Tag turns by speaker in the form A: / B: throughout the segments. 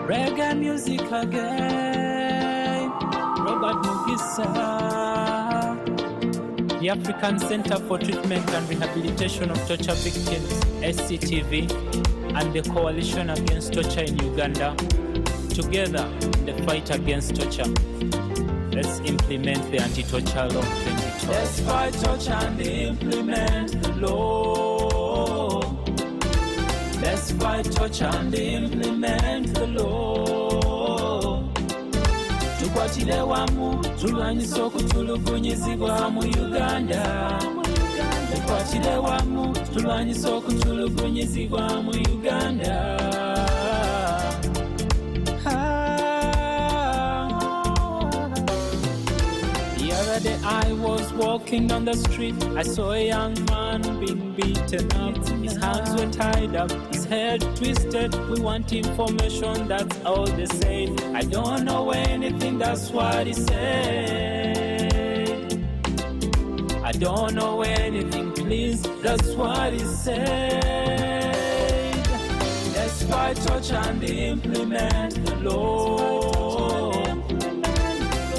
A: Reggae music again. Robert Mugisa. The African Center for Treatment and Rehabilitation of Torture Victims, SCTV, and the Coalition Against Torture in Uganda, together in the fight against torture. Let's implement the Anti-Torture Law 2012. Let's fight torture and implement the law. Let's fight torture and implement the law. Tukwatire wamu, tulwanyisa okutulugunyizibwa mu Uganda. Tukwatire wamu, tulwanyisa okutulugunyizibwa mu Uganda. The other day I was walking down the street. I saw a young man being beaten up. His hands were tied up, his head twisted. We want information, that's all they say. I don't know anything, that's what he said. I don't know anything, please, that's what he said. Let's fight torture and implement the law.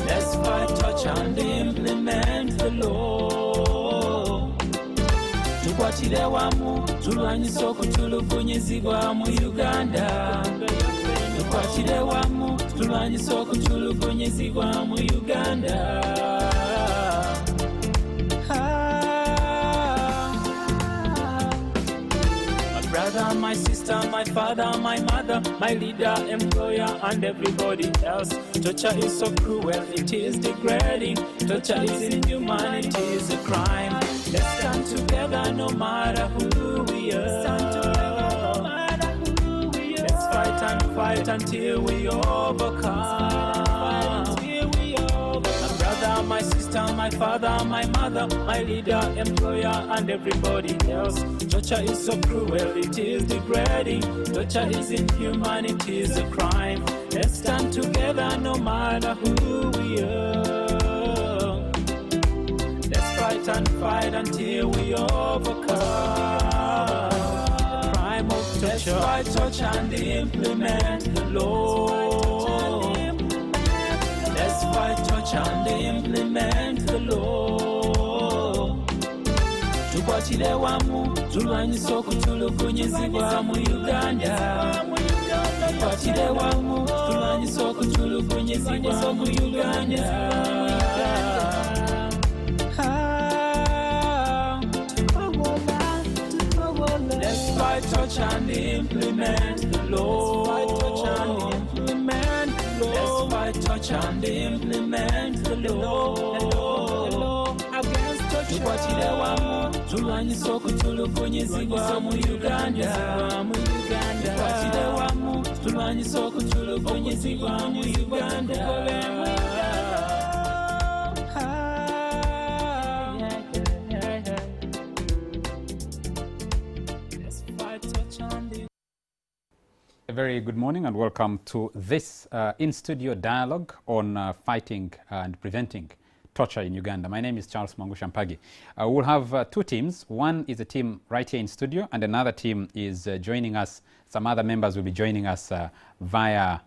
A: Let's fight torture and implement the law. Tukwatire wamu, tulwanyisa okutulugunyizibwa mu Uganda. Tukwatire wamu, tulwanyisa okutulugunyizibwa mu Uganda. My brother, my sister, my father, my mother, my leader, employer, and everybody else. Torture is so cruel, it is degrading. Torture is inhuman, it is a crime. Let's stand together no matter who we are. Let's fight and fight until we overcome. My brother, my sister, my father, my mother, my leader, employer, and everybody else. Torture is so cruel, it is degrading. Torture is inhuman, it is a crime. Let's stand together no matter who we are. Let's fight and fight until we overcome the crime of torture. Let's fight torture and implement the law. Let's fight torture and implement the law. Tukwatire wamu, tulwanyisa okutulugunyizibwa mu Uganda. Tukwatire wamu, tulwanyisa okutulugunyizibwa mu Uganda. Let's fight torture and implement the law. Let's fight torture and implement the law. Tukwatire wamu, tulwanyisa okutulugunyizibwa mu Uganda. Tukwatire wamu, tulwanyisa okutulugunyizibwa mu Uganda.
B: A very good morning and welcome to this in-studio dialogue on fighting and preventing torture in Uganda. My name is Charles Mangushampagi. We'll have two teams. One is a team right here in studio and another team is joining us. Some other members will be joining us via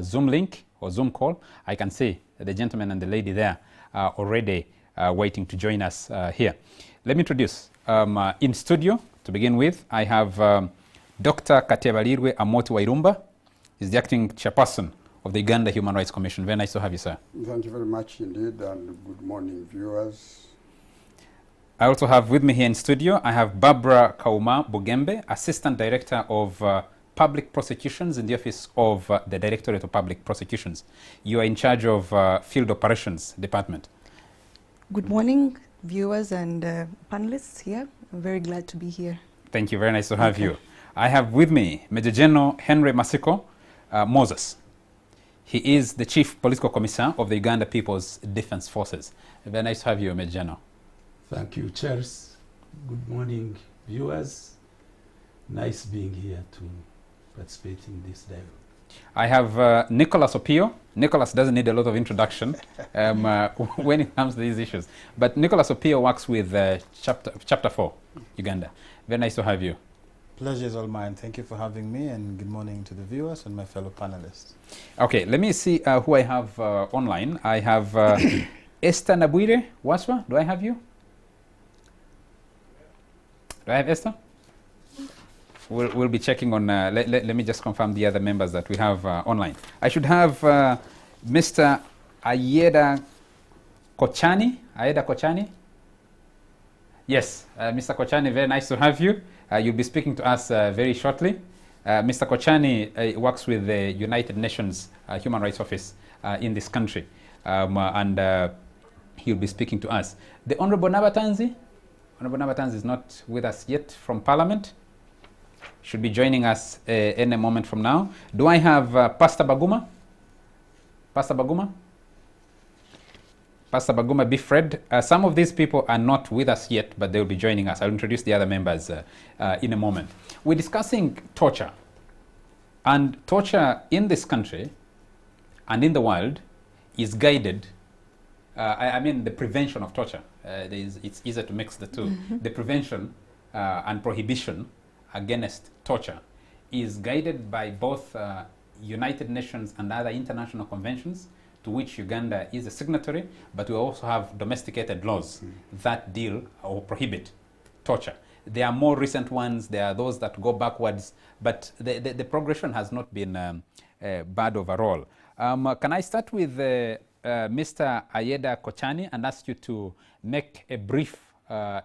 B: Zoom link or Zoom call. I can see the gentleman and the lady there are already waiting to join us here. Let me introduce. In studio, to begin with, I have Dr. Katebalirwe Amoti Wairumba. He's the acting chairperson of the Uganda Human Rights Commission. Very nice to have you, sir.
C: Thank you very much indeed, and good morning, viewers.
B: I also have with me here in studio, I have Barbara Kauma Bugembe, Assistant Director of Public Prosecutions in the Office of the Directorate of Public Prosecutions. You are in charge of Field Operations Department.
D: Good morning, viewers and panelists here. I'm very glad to be here.
B: Thank you. Very nice to have you. I have with me Major General Henry Masiko Moses. He is the Chief Political Commissioner of the Uganda People's Defense Forces. Very nice to have you, Major General.
E: Thank you, Charles. Good morning, viewers. Nice being here to participate in this dialogue.
B: I have Nicholas Opio. Nicholas doesn't need a lot of introduction when it comes to these issues. But Nicholas Opio works with Chapter 4, Uganda. Very nice to have you.
F: Pleasure is all mine. Thank you for having me, and good morning to the viewers and my fellow panelists.
B: Okay, let me see who I have online. I have Esther Nabuire Waswa. Do I have you? Do I have Esther? We'll be checking on, let me just confirm the other members that we have online. I should have Mr. Ayeda Kochani. Ayeda Kochani? Yes, Mr. Kochani, very nice to have you. You'll be speaking to us very shortly. Mr. Kochani works with the United Nations Human Rights Office in this country, and he'll be speaking to us. The Honorable Nabatanzi is not with us yet from Parliament. Should be joining us in a moment from now. Do I have Pastor Baguma? Pastor Baguma? Pastor Baguma Bifred. Some of these people are not with us yet, but they will be joining us. I'll introduce the other members in a moment. We're discussing torture. And torture in this country and in the world is guided, I mean the prevention of torture. It's easier to mix the two. The prevention and prohibition against torture is guided by both United Nations and other international conventions to which Uganda is a signatory, but we also have domesticated laws that deal or prohibit torture. There are more recent ones, there are those that go backwards, but the progression has not been bad overall. Can I start with Mr. Ayeda Kochani and ask you to make a brief a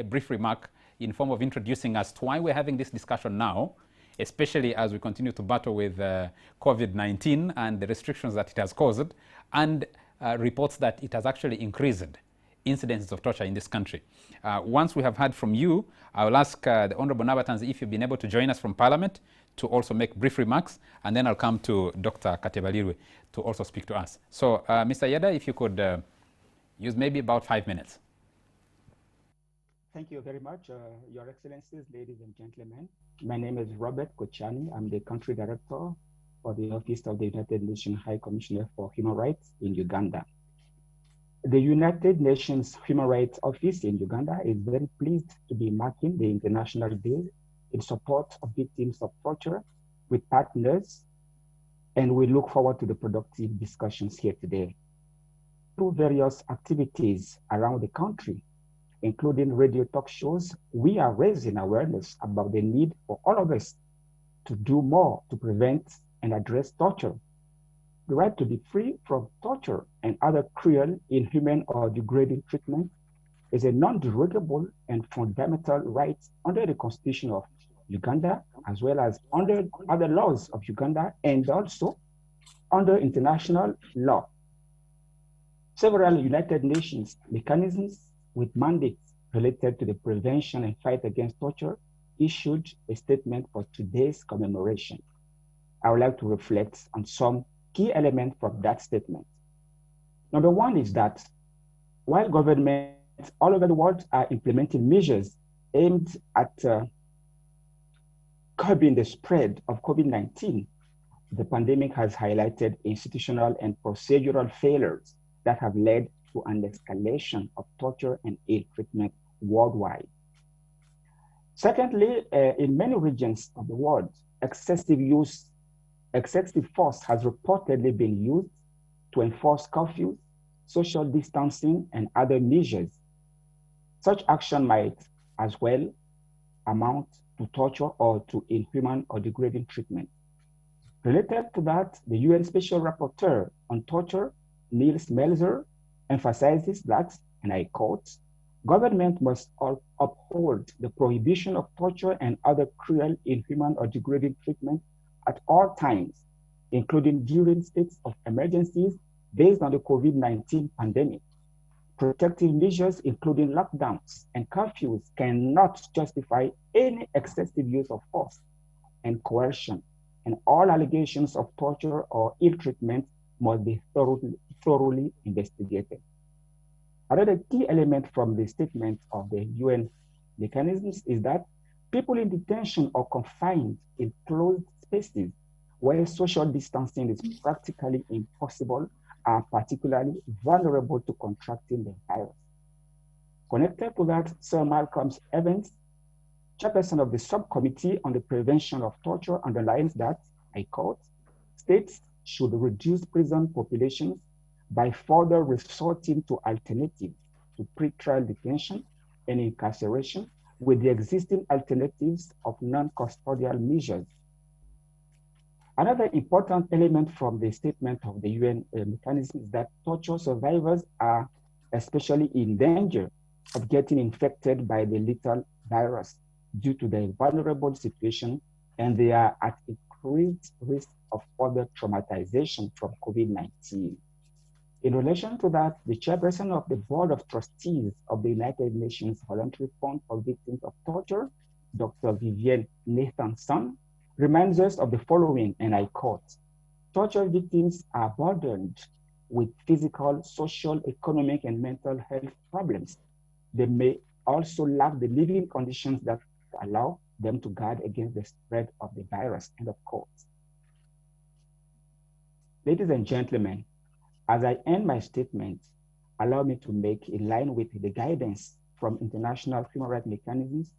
B: brief remark in form of introducing us to why we're having this discussion now, especially as we continue to battle with COVID-19 and the restrictions that it has caused, and reports that it has actually increased incidences of torture in this country. Once we have heard from you, I will ask the Honorable Nabatanzi if you've been able to join us from Parliament to also make brief remarks, and then I'll come to Dr. Katebalirwe to also speak to us. So, Mr. Yeda, if you could use maybe about 5 minutes.
G: Thank you very much, Your Excellencies, ladies and gentlemen. My name is Robert Kochani. I'm the Country Director for the Office of the United Nations High Commissioner for Human Rights in Uganda. The United Nations Human Rights Office in Uganda is very pleased to be marking the International Day in support of victims of torture with partners, and we look forward to the productive discussions here today. Through various activities around the country, including radio talk shows, we are raising awareness about the need for all of us to do more to prevent and address torture. The right to be free from torture and other cruel, inhuman, or degrading treatment is a non-derogable and fundamental right under the Constitution of Uganda, as well as under other laws of Uganda, and also under international law. Several United Nations mechanisms with mandates related to the prevention and fight against torture issued a statement for today's commemoration. I would like to reflect on some key elements from that statement. Number one is that while governments all over the world are implementing measures aimed at curbing the spread of COVID-19, the pandemic has highlighted institutional and procedural failures that have led to an escalation of torture and ill treatment worldwide. Secondly, in many regions of the world, excessive force has reportedly been used to enforce curfews, social distancing, and other measures. Such action might as well amount to torture or to inhuman or degrading treatment. Related to that, the UN Special Rapporteur on Torture, Niels Melzer, emphasizes that, and I quote, government must uphold the prohibition of torture and other cruel, inhuman, or degrading treatment at all times, including during states of emergencies based on the COVID-19 pandemic. Protective measures, including lockdowns and curfews, cannot justify any excessive use of force and coercion, and all allegations of torture or ill treatment must be thoroughly investigated. Another key element from the statement of the UN mechanisms is that people in detention or confined in closed spaces where social distancing is practically impossible are particularly vulnerable to contracting the virus. Connected to that, Sir Malcolm Evans chairperson of the subcommittee on the prevention of torture underlines that, I quote, states should reduce prison populations by further resorting to alternatives to pretrial detention and incarceration with the existing alternatives of non-custodial measures. Another important element from the statement of the UN mechanism is that torture survivors are especially in danger of getting infected by the lethal virus due to their vulnerable situation, and they are at increased risk of further traumatization from COVID-19. In relation to that, the chairperson of the Board of Trustees of the United Nations Voluntary Fund for Victims of Torture, Dr. Vivienne Nathanson, reminds us of the following, and I quote, torture victims are burdened with physical, social, economic, and mental health problems. They may also lack the living conditions that allow them to guard against the spread of the virus, end of quote. Ladies and gentlemen, as I end my statement, allow me to make, in line with the guidance from international human rights mechanisms,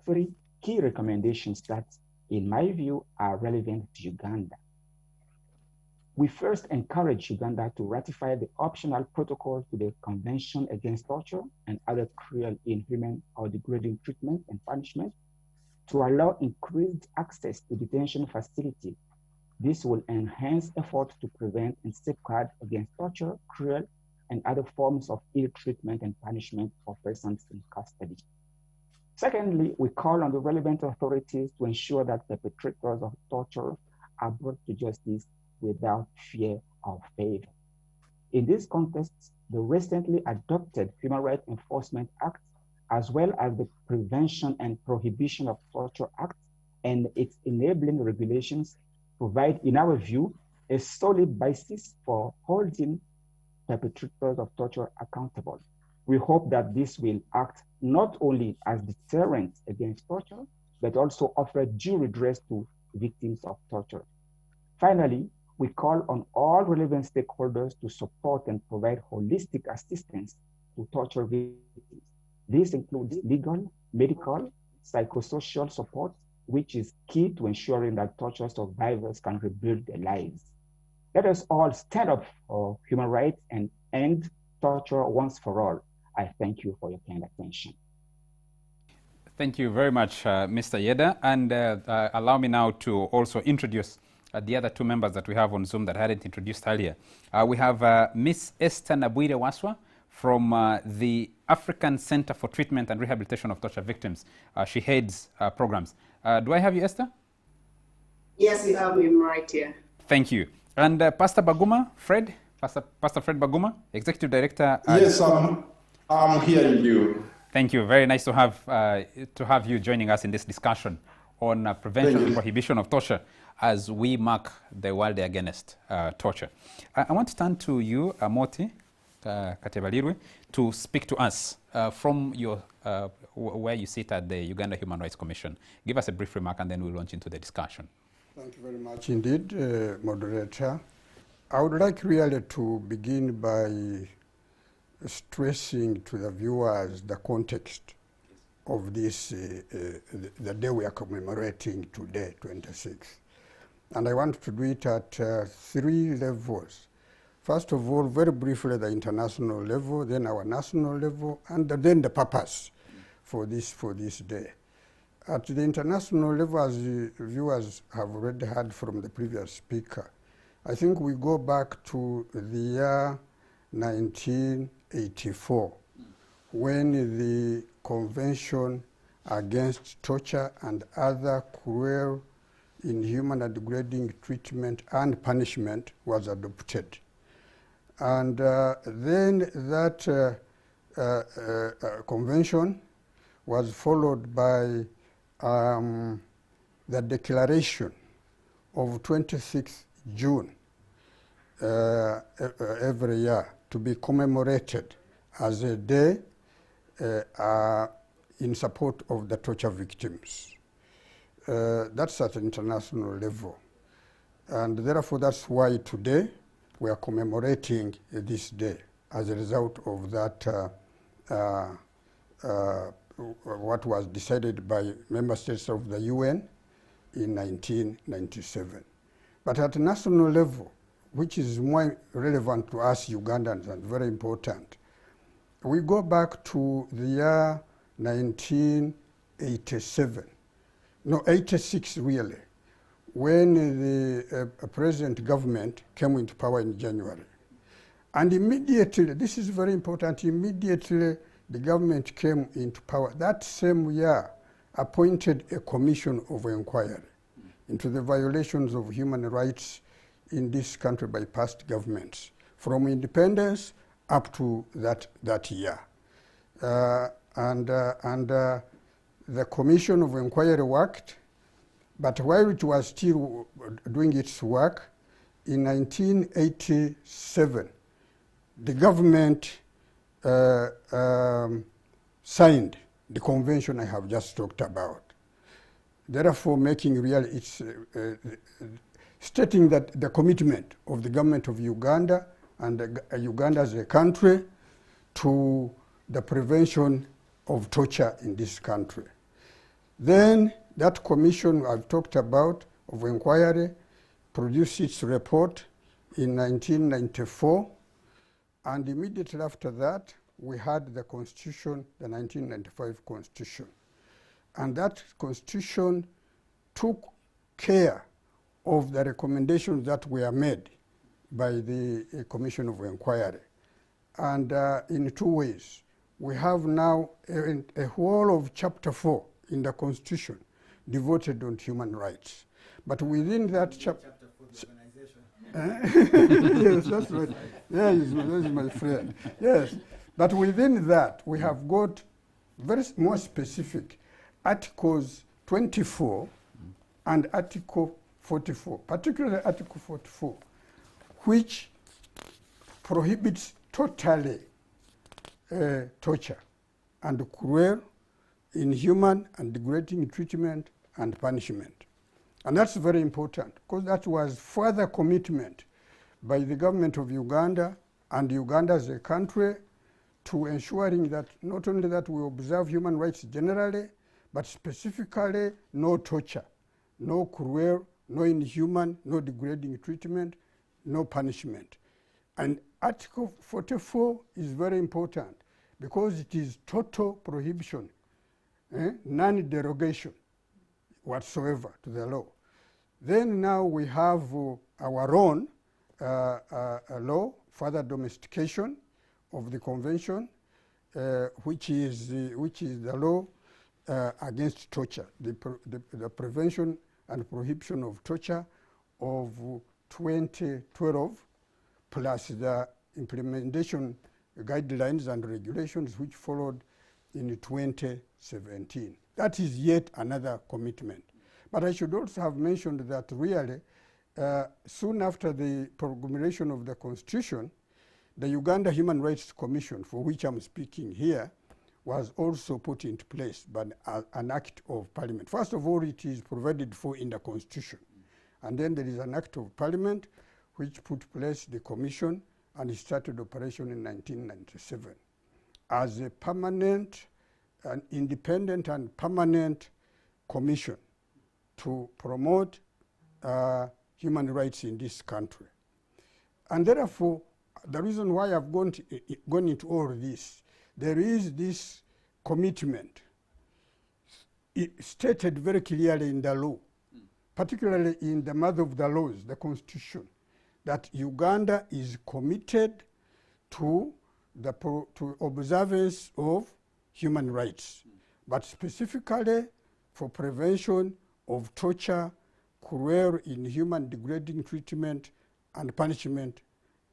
G: 3 key recommendations that, in my view, are relevant to Uganda. We first encourage Uganda to ratify the optional protocol to the Convention Against Torture and Other Cruel, Inhuman, or Degrading Treatment and Punishment to allow increased access to detention facilities. This will enhance efforts to prevent and safeguard against torture, cruel, and other forms of ill treatment and punishment for persons in custody. Secondly, we call on the relevant authorities to ensure that perpetrators of torture are brought to justice without fear or favor. In this context, the recently adopted Human Rights Enforcement Act, as well as the Prevention and Prohibition of Torture Act and its enabling regulations, provide, in our view, a solid basis for holding perpetrators of torture accountable. We hope that this will act not only as deterrent against torture, but also offer due redress to victims of torture. Finally, we call on all relevant stakeholders to support and provide holistic assistance to torture victims. This includes legal, medical, psychosocial support, which is key to ensuring that torture survivors can rebuild their lives. Let us all stand up for human rights and end torture once for all. I thank you for your kind attention.
B: Thank you very much, Mr. Yeda. And allow me now to also introduce the other 2 members that we have on Zoom that I hadn't introduced earlier. We have Miss Esther Nabwire Waswa from the African Center for Treatment and Rehabilitation of Torture Victims. She heads programs. Do I have you, Esther?
H: Yes, you have him right here.
B: Thank you. And Pastor Baguma, Pastor Fred Baguma, Executive Director.
I: Yes, I'm hearing you.
B: Thank you. Very nice to have you joining us in this discussion on prevention and prohibition of torture as we mark the World Day Against Torture. I want to turn to you, Moti Katebalirwe, to speak to us from your where you sit at the Uganda Human Rights Commission. Give us a brief remark and then we'll launch into the discussion.
C: Thank you very much indeed, moderator. I would like really to begin by stressing to the viewers the context of this, the day we are commemorating today, 26th. And I want to do it at 3 levels. First of all, very briefly, the international level, then our national level, and then the purpose for this day. At the international level, as the viewers have already heard from the previous speaker, I think we go back to the year 1984, when the Convention Against Torture and Other Cruel, Inhuman, and Degrading Treatment and Punishment was adopted. And then that convention was followed by the declaration of 26th June every year to be commemorated as a day in support of the torture victims. That's at an international level. And therefore, that's why today we are commemorating this day as a result of that what was decided by member states of the UN in 1997. But at a national level, which is more relevant to us Ugandans and very important, we go back to the year 1987, no, 86 really, when the present government came into power in January. And immediately, this is very important, immediately the government came into power. That same year appointed a commission of inquiry into the violations of human rights in this country by past governments, from independence up to that year. The commission of inquiry worked, but while it was still doing its work, in 1987, the government signed the convention I have just talked about. Therefore, making real, it's stating that the commitment of the government of Uganda and Uganda as a country to the prevention of torture in this country. Then that commission I've talked about of inquiry produced its report in 1994, and immediately after that we had the Constitution, the 1995 Constitution. And that Constitution took care of the recommendations that were made by the Commission of Inquiry. And in two ways. We have now a whole of Chapter 4 in the Constitution devoted on human rights. But within that chapter... Yes, that's right. Yes, that's my friend. Yes, but within that, we have got very more specific Articles 24 and Article 44, particularly Article 44, which prohibits totally torture and cruel, inhuman and degrading treatment and punishment. And that's very important, because that was further commitment by the government of Uganda and Uganda as a country to ensuring that not only that we observe human rights generally, but specifically no torture, no cruel, no inhuman, no degrading treatment, no punishment. And Article 44 is very important because it is total prohibition, non-derogation whatsoever to the law. Then now we have our own law, further domestication of the convention, which is the law against torture, the prevention and prohibition of torture of 2012, plus the implementation guidelines and regulations which followed in 2017. That is yet another commitment. But I should also have mentioned that really, soon after the promulgation of the Constitution, the Uganda Human Rights Commission, for which I'm speaking here, was also put into place by an act of parliament. First of all, it is provided for in the Constitution. And then there is an act of parliament which put place the commission, and it started operation in 1997 as a permanent, an independent and permanent commission to promote human rights in this country. And therefore, the reason why I've gone into all this, there is this commitment stated very clearly in the law, particularly in the mother of the laws, the Constitution, that Uganda is committed to observance of human rights, but specifically for prevention of torture, cruel, inhuman, degrading treatment, and punishment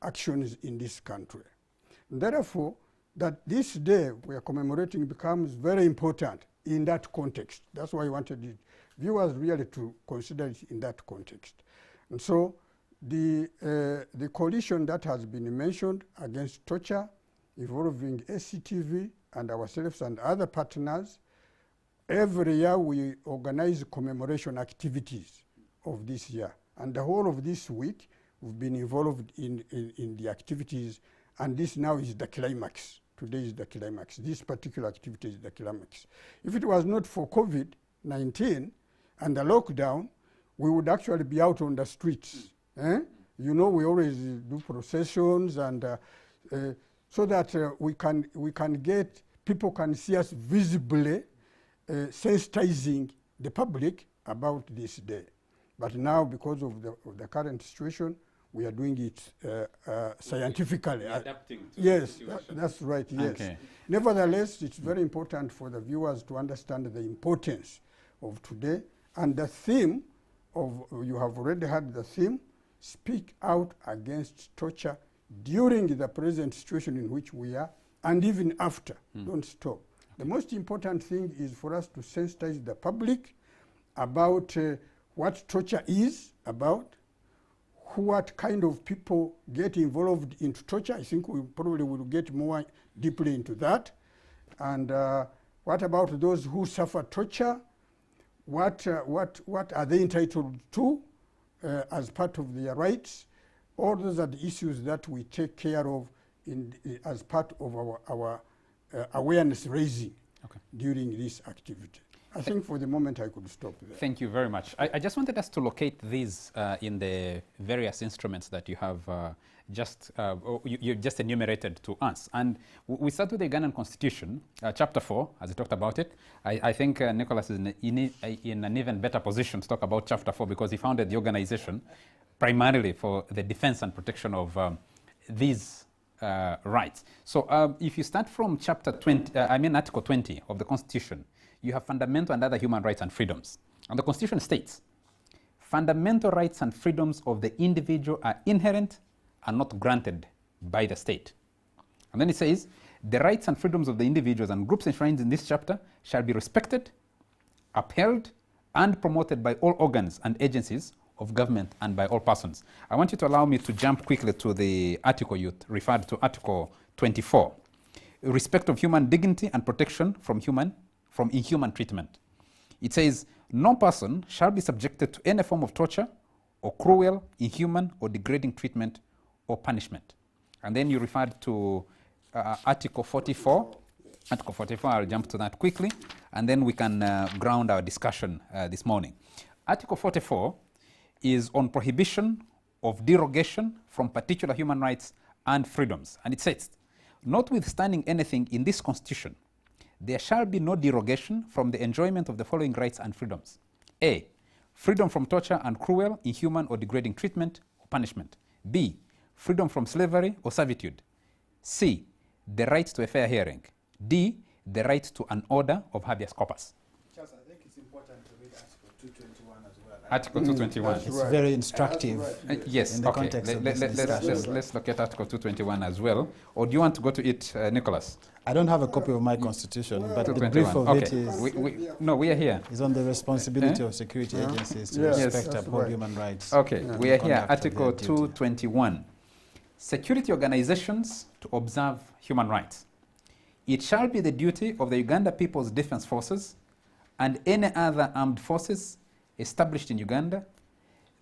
C: actions in this country. And therefore, that this day we are commemorating becomes very important in that context. That's why I wanted the viewers really to consider it in that context. And so the coalition that has been mentioned against torture, involving SCTV and ourselves and other partners, every year we organize commemoration activities of this year. And the whole of this week, we've been involved in the activities, and this now is the climax today is the climax. This particular activity is the climax. If it was not for COVID-19 and the lockdown, we would actually be out on the streets. You know, we always do processions, and so that we can get, people can see us visibly sensitizing the public about this day. But now, because of the current situation, we are doing it scientifically.
B: Adapting to
C: yes,
B: the situation.
C: That's right, yes.
B: Okay.
C: Nevertheless, it's very important for the viewers to understand the importance of today and the theme of, you have already heard the theme, speak out against torture during the present situation in which we are, and even after. Don't stop. The most important thing is for us to sensitize the public about what torture is about, what kind of people get involved into torture. I think we probably will get more deeply into that. And what about those who suffer torture? What are they entitled to as part of their rights? All those are the issues that we take care of as part of our awareness raising during this activity. I think for the moment I could stop there.
B: Thank you very much. I just wanted us to locate these in the various instruments that you have you just enumerated to us. And we start with the Ugandan Constitution, Chapter 4, as we talked about it. I think Nicholas is in an even better position to talk about Chapter 4 because he founded the organization primarily for the defense and protection of these rights. So if you start from Chapter 20, Article 20 of the Constitution, you have fundamental and other human rights and freedoms. And the Constitution states, fundamental rights and freedoms of the individual are inherent and not granted by the state. And then it says, the rights and freedoms of the individuals and groups enshrined in this chapter shall be respected, upheld, and promoted by all organs and agencies of government and by all persons. I want you to allow me to jump quickly to the article you referred to, Article 24. Respect of human dignity and protection from inhuman treatment. It says, no person shall be subjected to any form of torture or cruel, inhuman, or degrading treatment or punishment. And then you referred to Article 44. Article 44, I'll jump to that quickly, and then we can ground our discussion this morning. Article 44 is on prohibition of derogation from particular human rights and freedoms. And it says, notwithstanding anything in this Constitution, there shall be no derogation from the enjoyment of the following rights and freedoms. A, freedom from torture and cruel, inhuman, or degrading treatment or punishment. B, freedom from slavery or servitude. C, the right to a fair hearing. D, the right to an order of habeas corpus.
F: Charles, I think it's important to read Article 221 as well.
B: Article 221.
F: It's very instructive.
B: Yes,
F: in the
B: okay.
F: context of this
B: Let's look at Article 221 as well. Or do you want to go to it, Nicholas?
F: I don't have a copy of my constitution, but the
B: 221.
F: brief of
B: Okay.
F: it is...
B: No, we are here.
F: Is on the responsibility of security agencies to respect, uphold human rights.
B: Okay, we are here, Article 221. Security organizations to observe human rights. It shall be the duty of the Uganda People's Defense Forces and any other armed forces established in Uganda,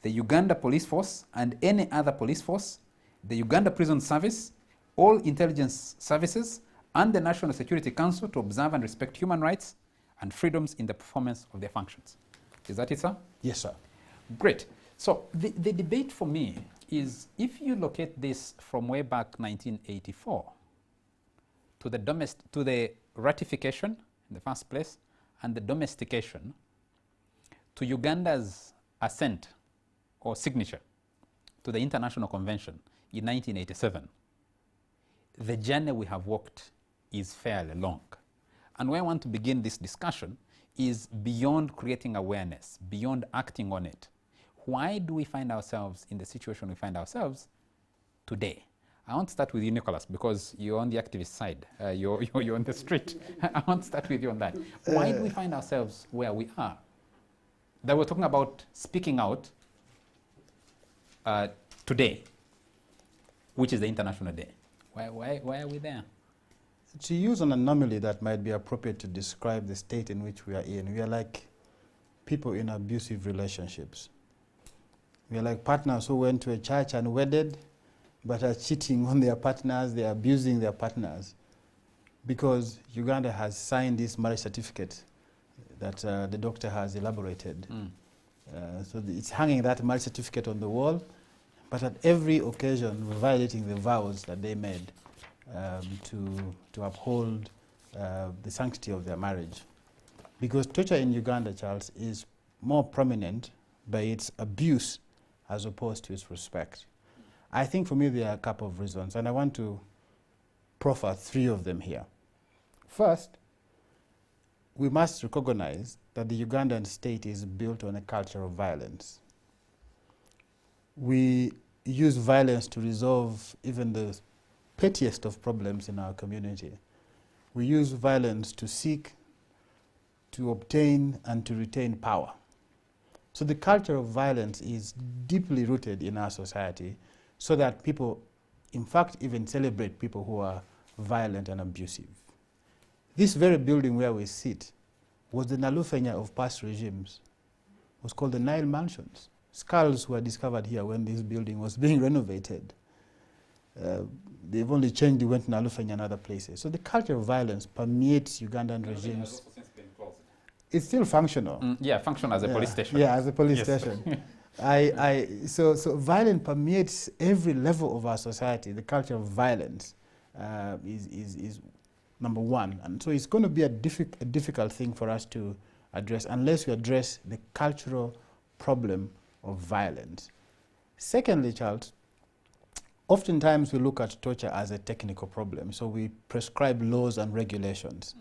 B: the Uganda Police Force and any other police force, the Uganda Prison Service, all intelligence services, and the National Security Council to observe and respect human rights and freedoms in the performance of their functions. Is that it, sir?
F: Yes, sir.
B: Great. So the debate for me is, if you locate this from way back 1984 to the ratification in the first place and the domestication to Uganda's assent or signature to the International Convention in 1987, the journey we have walked is fairly long. And where I want to begin this discussion is beyond creating awareness, beyond acting on it. Why do we find ourselves in the situation we find ourselves today? I want to start with you, Nicholas, because you're on the activist side. You're on the street. I want to start with you on that. Why do we find ourselves where we are? That we're talking about speaking out today, which is the International Day. Why are we there?
F: To use an anomaly that might be appropriate to describe the state in which we are like people in abusive relationships. We are like partners who went to a church and wedded, but are cheating on their partners, they are abusing their partners. because Uganda has signed this marriage certificate that the doctor has elaborated. So it's hanging that marriage certificate on the wall, but at every occasion we're violating the vows that they made to uphold the sanctity of their marriage. Because torture in Uganda, Charles, is more prominent by its abuse as opposed to its respect. I think for me there are a couple of reasons, and I want to proffer 3 of them here. First, we must recognize that the Ugandan state is built on a culture of violence. We use violence to resolve even the pettiest of problems in our community. We use violence to seek, to obtain, and to retain power. So the culture of violence is deeply rooted in our society, so that people, in fact, even celebrate people who are violent and abusive. This very building where we sit was the Nalufenya of past regimes. It was called the Nile Mansions. Skulls were discovered here when this building was being renovated. They've only changed, they went to Nalufenya and other places. So the culture of violence permeates Ugandan regimes. It's still functional.
B: Yeah, functional as a police station.
F: Yeah, as a police station. So violence permeates every level of our society. The culture of violence is number one. And so it's going to be a difficult thing for us to address unless we address the cultural problem of violence. Secondly, Charles, oftentimes we look at torture as a technical problem. So we prescribe laws and regulations.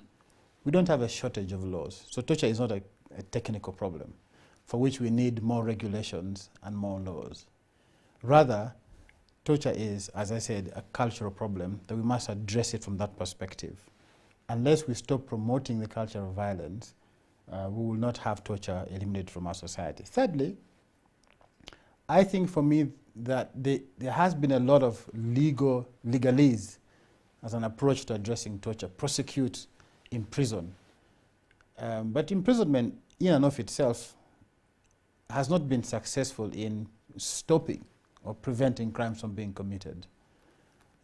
F: We don't have a shortage of laws. So torture is not a technical problem for which we need more regulations and more laws. Rather, torture is, as I said, a cultural problem that we must address it from that perspective. Unless we stop promoting the culture of violence, we will not have torture eliminated from our society. Thirdly, I think for me that there has been a lot of legalese as an approach to addressing torture. Prosecute, imprison. But imprisonment in and of itself has not been successful in stopping or preventing crimes from being committed.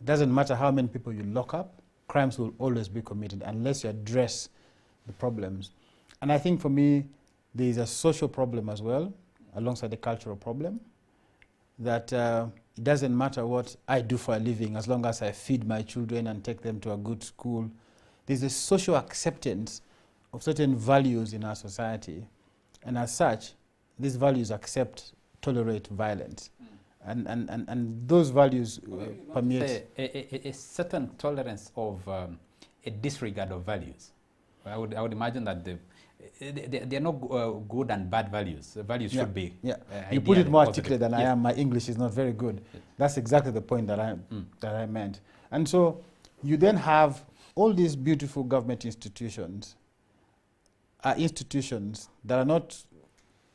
F: It doesn't matter how many people you lock up, crimes will always be committed unless you address the problems. And I think for me, there is a social problem as well, alongside the cultural problem, that it doesn't matter what I do for a living as long as I feed my children and take them to a good school. There's a social acceptance of certain values in our society, and as such, these values tolerate violence. And those values permeate
B: a certain tolerance of a disregard of values. I would imagine that there are no good and bad values. The values should be.
F: Yeah, you put it more articulate than I am. My English is not very good. That's exactly the point that I meant. And so you then have all these beautiful government institutions are institutions that are not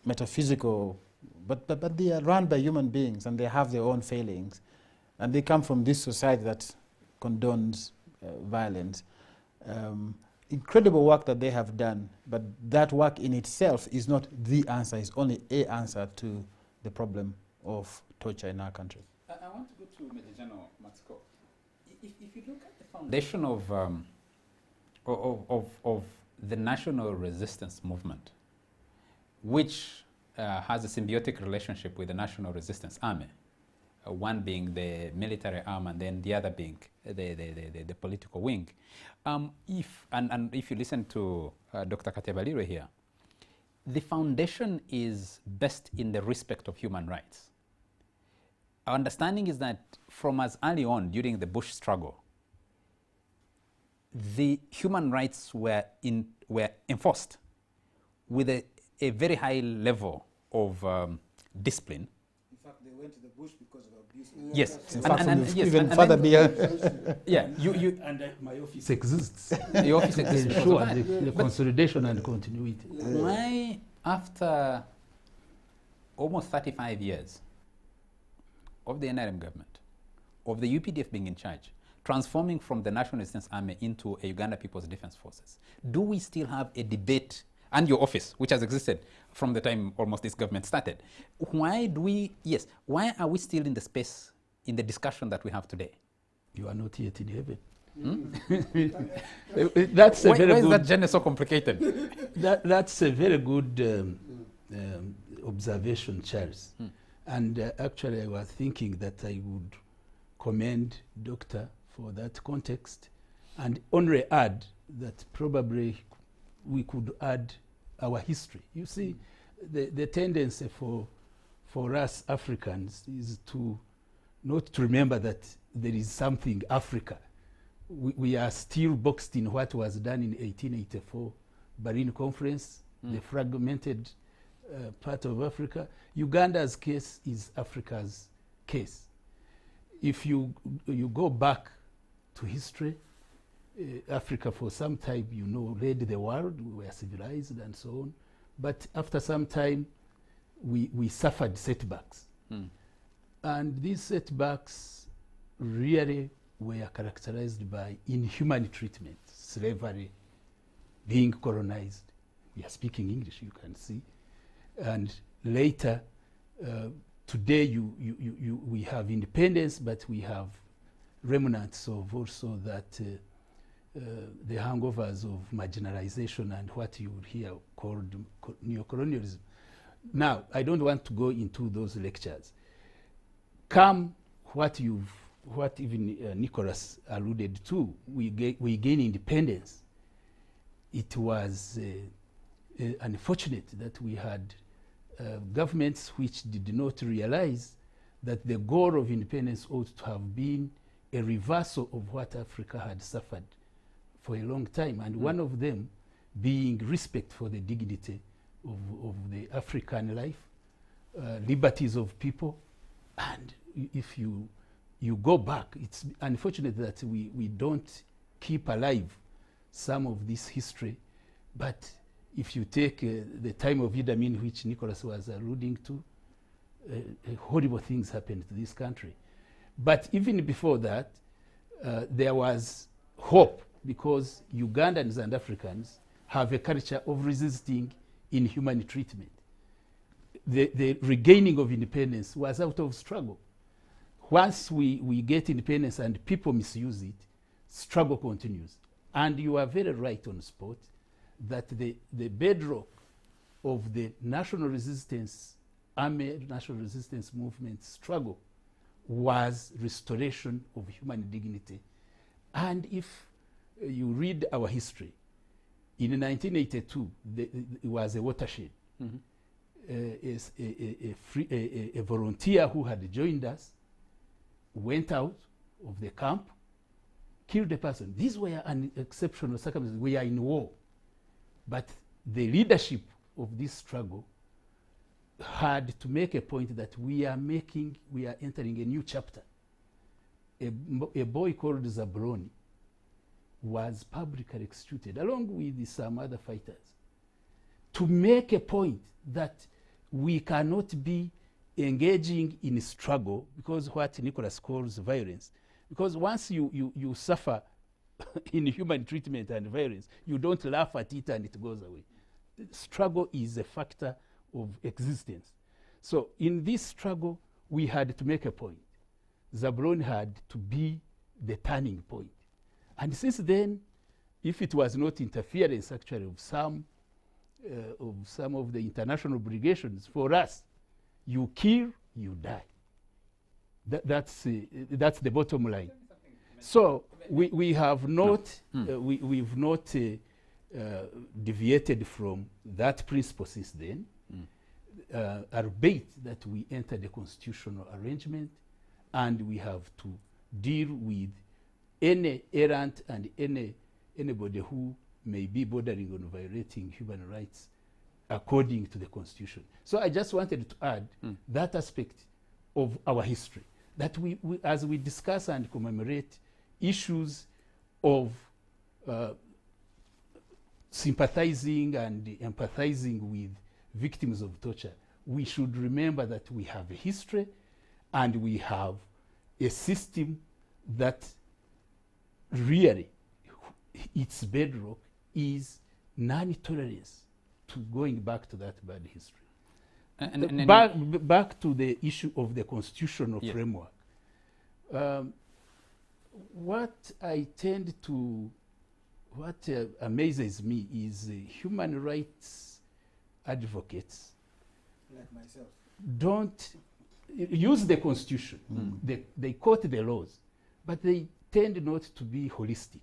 F: metaphysical, but they are run by human beings and they have their own failings. And they come from this society that condones violence. Incredible work that they have done, but that work in itself is not the answer, it's only a answer to the problem of torture in our country.
B: I want to go to Major General Matsuko. If you look at the foundation of the national resistance movement, which has a symbiotic relationship with the National Resistance Army, one being the military arm and then the other being the political wing. If you listen to Dr. Katebalire here, the foundation is best in the respect of human rights. Our understanding is that from as early on during the Bush struggle, the human rights were enforced with a very high level of discipline.
F: In fact, they went to the bush because of abuse.
B: Yes,
F: even further beyond.
B: Yeah,
E: and my office exists.
B: Your office exists.
E: Ensure the consolidation and continuity.
B: Why, after almost 35 years of the NRM government, of the UPDF being in charge, transforming from the National Resistance Army into a Uganda People's Defense Forces, do we still have a debate, and your office, which has existed from the time almost this government started, why are we still in the space, in the discussion that we have today?
E: You are not yet in heaven. That's a
B: Why
E: very
B: is
E: good.
B: that journey so complicated?
E: That's a very good observation, Charles. And actually, I was thinking that I would commend Doctor for that context, and only add that probably we could add our history. You see, the tendency for us Africans is to not to remember that there is something Africa. We are still boxed in what was done in 1884 Berlin Conference, the fragmented part of Africa. Uganda's case is Africa's case. If you go back to history, Africa for some time, led the world, we were civilized and so on. But after some time, we suffered setbacks. And these setbacks really were characterized by inhuman treatment, slavery, being colonized. We are speaking English, you can see. And later, today we have independence, but we have remnants of also that the hangovers of marginalization and what you would hear called neocolonialism. Now, I don't want to go into those lectures. Come what even Nicholas alluded to, we gain independence. It was unfortunate that we had governments which did not realize that the goal of independence ought to have been a reversal of what Africa had suffered for a long time, and one of them being respect for the dignity of the African life, liberties of people. And if you go back, it's unfortunate that we don't keep alive some of this history. But if you take the time of Idi Amin, which Nicholas was alluding to, horrible things happened to this country. But even before that, there was hope, because Ugandans and Africans have a culture of resisting inhuman treatment. The regaining of independence was out of struggle. Once we get independence and people misuse it, struggle continues. And you are very right on spot that the bedrock of the national resistance, army national resistance movement struggle was restoration of human dignity. And if you read our history, in 1982, it was a watershed. A volunteer who had joined us went out of the camp, killed a person. These were an exceptional circumstances. We are in war. But the leadership of this struggle had to make a point that we are entering a new chapter. A boy called Zabroni was publicly executed along with some other fighters, to make a point that we cannot be engaging in struggle, because what Nicholas calls violence. Because once you suffer inhuman treatment and violence, you don't laugh at it and it goes away. Struggle is a factor of existence. So in this struggle, we had to make a point. Zablon had to be the turning point. And since then, if it was not interference actually of some of the international obligations, for us, you kill, you die. That's the bottom line. So we have not we've not deviated from that principle since then. Albeit that we entered a constitutional arrangement, and we have to deal with any errant and anybody who may be bordering on violating human rights according to the Constitution. So I just wanted to add that aspect of our history, that we as we discuss and commemorate issues of sympathizing and empathizing with victims of torture, we should remember that we have a history and we have a system that really its bedrock is non-tolerance to going back to that bad history. Back to the issue of the constitutional framework. what amazes me is human rights advocates
F: Like myself.
E: don't use the Constitution. They quote the laws, but they tend not to be holistic,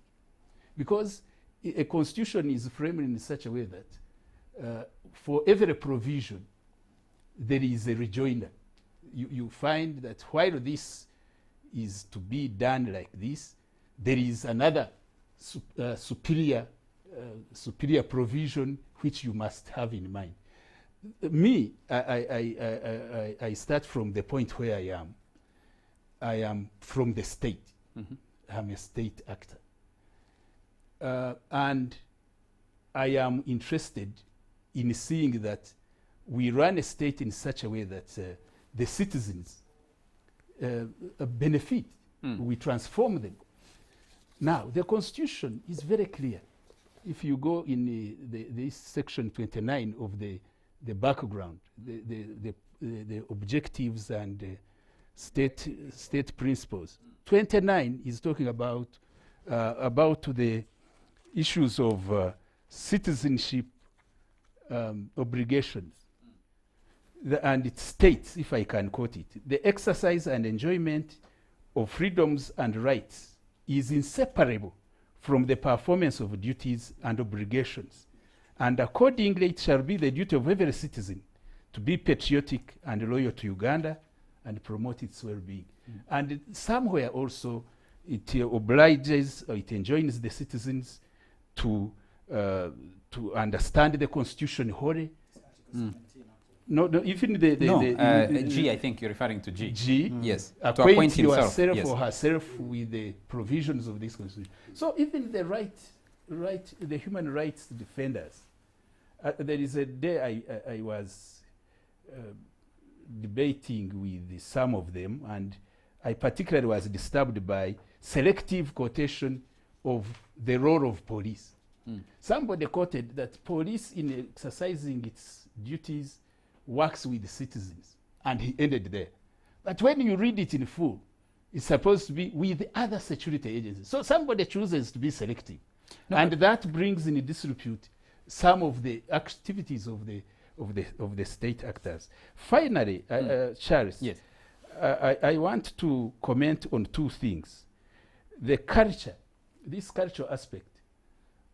E: because a Constitution is framed in such a way that for every provision there is a rejoinder. You find that while this is to be done like this, there is another superior provision which you must have in mind. Me, I start from the point where I am. I am from the state. I'm a state actor. And I am interested in seeing that we run a state in such a way that the citizens benefit. We transform them. Now, the Constitution is very clear. If you go in this section 29 of the background, the objectives and state principles. 29 is talking about the issues of citizenship obligations. And it states, if I can quote it, the exercise and enjoyment of freedoms and rights is inseparable from the performance of duties and obligations. And accordingly, it shall be the duty of every citizen to be patriotic and loyal to Uganda and promote its well-being. And somewhere also, it obliges, or it enjoins the citizens to understand the Constitution wholly. No, even
B: G, I think you're referring to G.
E: G,
B: yes,
E: acquaint
B: to appoint himself,
E: yourself
B: yes,
E: or herself with the provisions of this Constitution. So even the the human rights defenders. There is a day I was debating with some of them, and I particularly was disturbed by selective quotation of the role of police. Somebody quoted that police, in exercising its duties, works with the citizens, and he ended there. But when you read it in full, it's supposed to be with the other security agencies. So somebody chooses to be selective, and that brings in disrepute some of the activities of the state actors. Finally, Charles,
B: yes,
E: I want to comment on two things. The culture, this cultural aspect.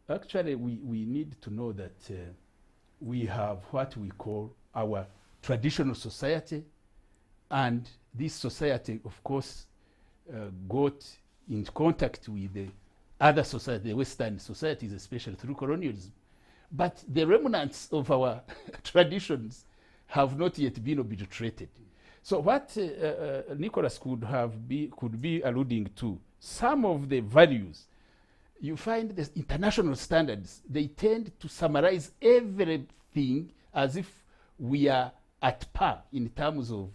E: Actually, we need to know that we have what we call our traditional society, and this society, of course, got in contact with the other society, the Western societies, especially through colonialism. But the remnants of our traditions have not yet been obliterated. So what Nicholas could be alluding to, some of the values, you find the international standards, they tend to summarize everything as if we are at par in terms of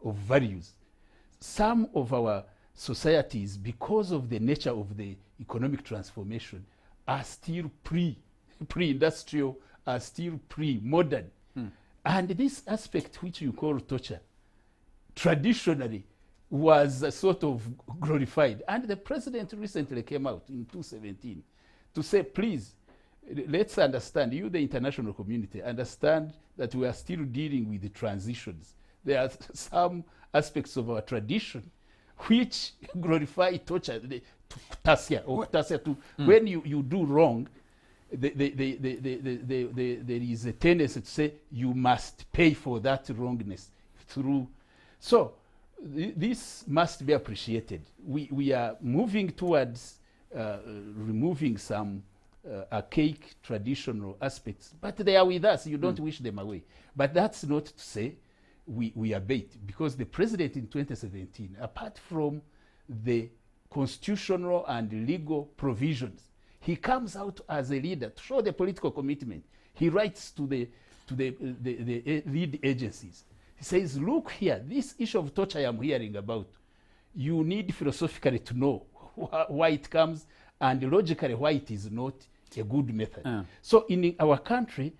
E: values. Some of our societies, because of the nature of the economic transformation, are still pre-industrial, are still pre-modern. And this aspect which you call torture, traditionally was sort of glorified. And the president recently came out in 2017 to say, please, let's understand, you, the international community, understand that we are still dealing with the transitions. There are some aspects of our tradition which glorify torture, when you do wrong, there is a tendency to say you must pay for that wrongness through. So this must be appreciated. We are moving towards removing some archaic traditional aspects, but they are with us. You don't wish them away. But that's not to say we abate, because the president in 2017, apart from the constitutional and legal provisions, he comes out as a leader to show the political commitment. He writes to the lead agencies. He says, look here, this issue of torture I am hearing about, you need philosophically to know why it comes, and logically why it is not a good method. So in our country,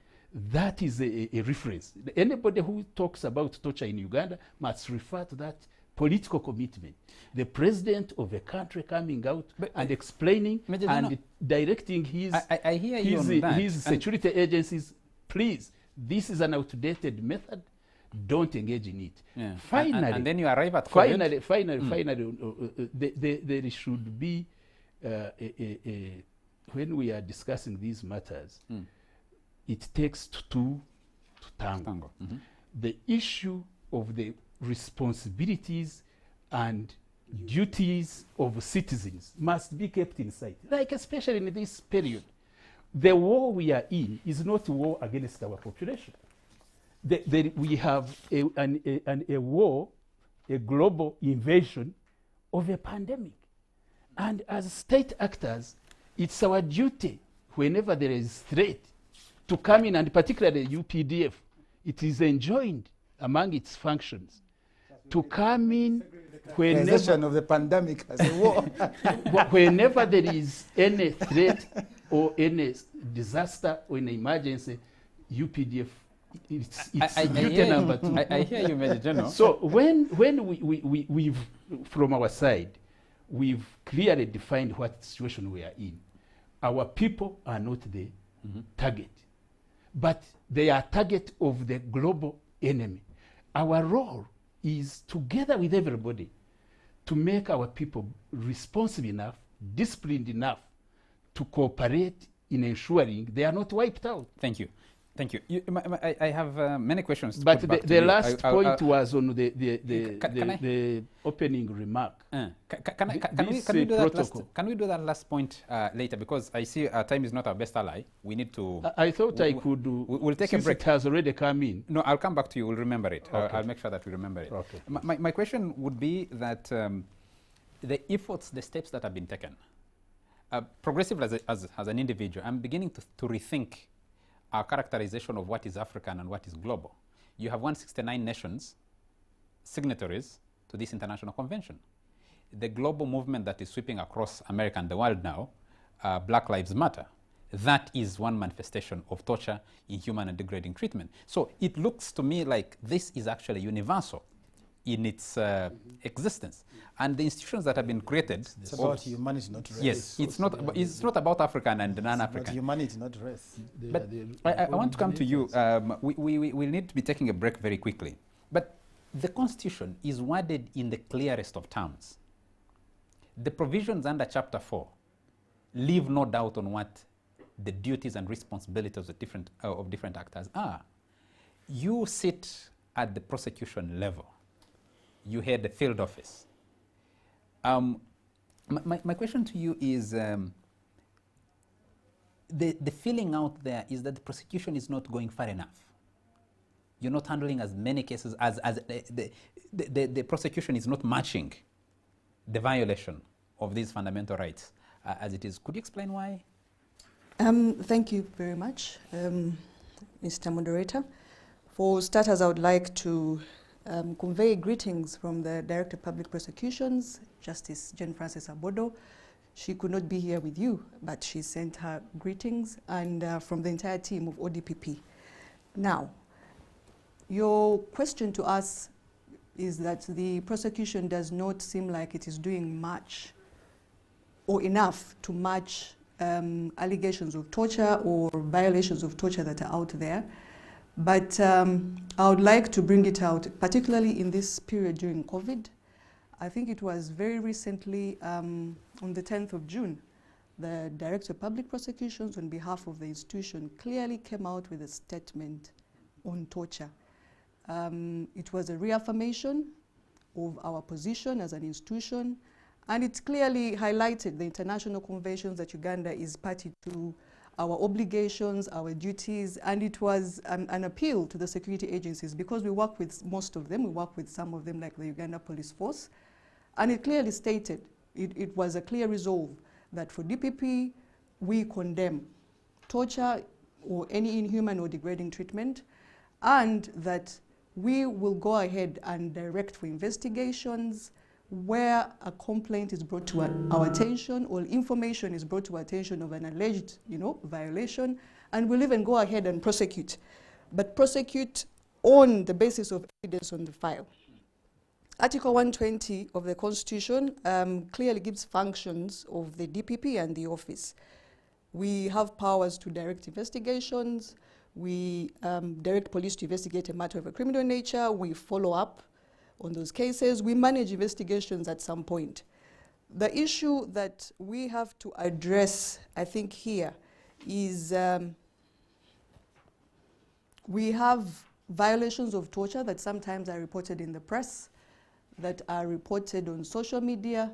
E: that is a reference. Anybody who talks about torture in Uganda must refer to that political commitment. The president of a country coming out and explaining and directing his,
B: I hear you on that.
E: his security agencies, please, this is an outdated method, don't engage in it.
B: Yeah.
E: Finally,
B: and then you arrive at
E: finally, there should be, when we are discussing these matters, it takes two to tango. The issue of the responsibilities and duties of citizens must be kept in sight, like especially in this period. The war we are in is not a war against our population. We have a war, a global invasion of a pandemic. And as state actors, it's our duty, whenever there is threat, to come in, and particularly UPDF, it is enjoined among its functions to come in whenever
F: of the pandemic as a war.
E: whenever there is any threat or any disaster or an emergency, UPDF, it's duty number 2.
B: I hear you, Major General.
E: So when we've, from our side, we've clearly defined what situation we are in. Our people are not the target, but they are target of the global enemy. Our role is, together with everybody, to make our people responsive enough, disciplined enough to cooperate in ensuring they are not wiped out.
B: Thank you. Thank you. I have many questions.
E: But the last point was on the opening remark.
B: Can we do that last point later? Because I see time is not our best ally. We need to.
E: I thought I could do.
B: We'll take a break.
E: It has already come in.
B: No, I'll come back to you. We'll remember it.
E: Okay.
B: I'll make sure that we remember it.
E: Okay.
B: My question would be that the efforts, the steps that have been taken, progressive as an individual, I'm beginning to rethink our characterization of what is African and what is global. You have 169 nations, signatories to this international convention. The global movement that is sweeping across America and the world now, Black Lives Matter, that is one manifestation of torture, inhuman and degrading treatment. So it looks to me like this is actually universal in its existence. And the institutions that have been created...
F: It's about humanity, not race.
B: Yes, it's not about African and non-African.
F: It's about humanity, not race.
B: But I want to come to you. We will need to be taking a break very quickly. But the Constitution is worded in the clearest of terms. The provisions under Chapter 4 leave no doubt on what the duties and responsibilities of different actors are. You sit at the prosecution level. You head the field office. My question to you is, the feeling out there is that the prosecution is not going far enough. You're not handling as many cases as the prosecution is not matching the violation of these fundamental rights as it is. Could you explain why?
D: Thank you very much, Mr. Moderator. For starters, I would like to convey greetings from the Director of Public Prosecutions, Justice Jane Frances Abodo. She could not be here with you, but she sent her greetings, and from the entire team of ODPP. Now, your question to us is that the prosecution does not seem like it is doing much or enough to match allegations of torture or violations of torture that are out there. But I would like to bring it out, particularly in this period during COVID. I think it was very recently, on the 10th of June, the Director of Public Prosecutions, on behalf of the institution, clearly came out with a statement on torture. It was a reaffirmation of our position as an institution, and it clearly highlighted the international conventions that Uganda is party to, our obligations, our duties, and it was an appeal to the security agencies, because we work with most of them. We work with some of them, like the Uganda Police Force, and it clearly stated, it was a clear resolve that for DPP, we condemn torture or any inhuman or degrading treatment, and that we will go ahead and direct for investigations where a complaint is brought to our attention or information is brought to our attention of an alleged, violation, and we'll even go ahead and prosecute, but prosecute on the basis of evidence on the file. Article 120 of the Constitution clearly gives functions of the DPP and the office. We have powers to direct investigations. We direct police to investigate a matter of a criminal nature. We follow up on those cases. We manage investigations at some point. The issue that we have to address, I think, here is we have violations of torture that sometimes are reported in the press, that are reported on social media.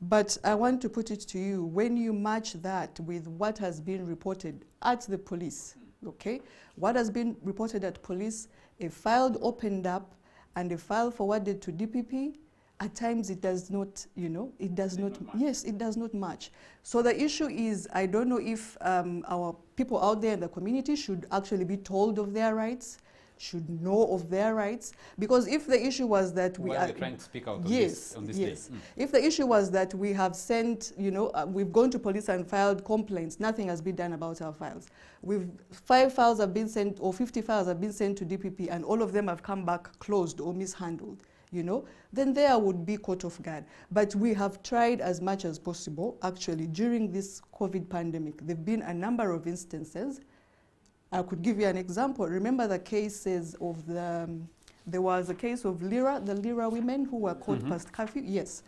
D: But I want to put it to you, when you match that with what has been reported at the police, okay? What has been reported at police, a file opened up and a file forwarded to DPP, at times it does not, you know, it does not, yes, it does not match. So the issue is, I don't know if our people out there in the community should actually be told of their rights, should know of their rights, because if the issue was that we are
B: trying to speak out
D: on
B: this
D: yes.
B: day.
D: If the issue was that we have sent, you know, we've gone to police and filed complaints, nothing has been done about our files. 5 files have been sent, or 50 files have been sent to DPP, and all of them have come back closed or mishandled, you know, then there would be caught off guard. But we have tried as much as possible. Actually, during this COVID pandemic, there have been a number of instances. I could give you an example. Remember the cases of there was a case of the Lira women who were caught past curfew? Yes.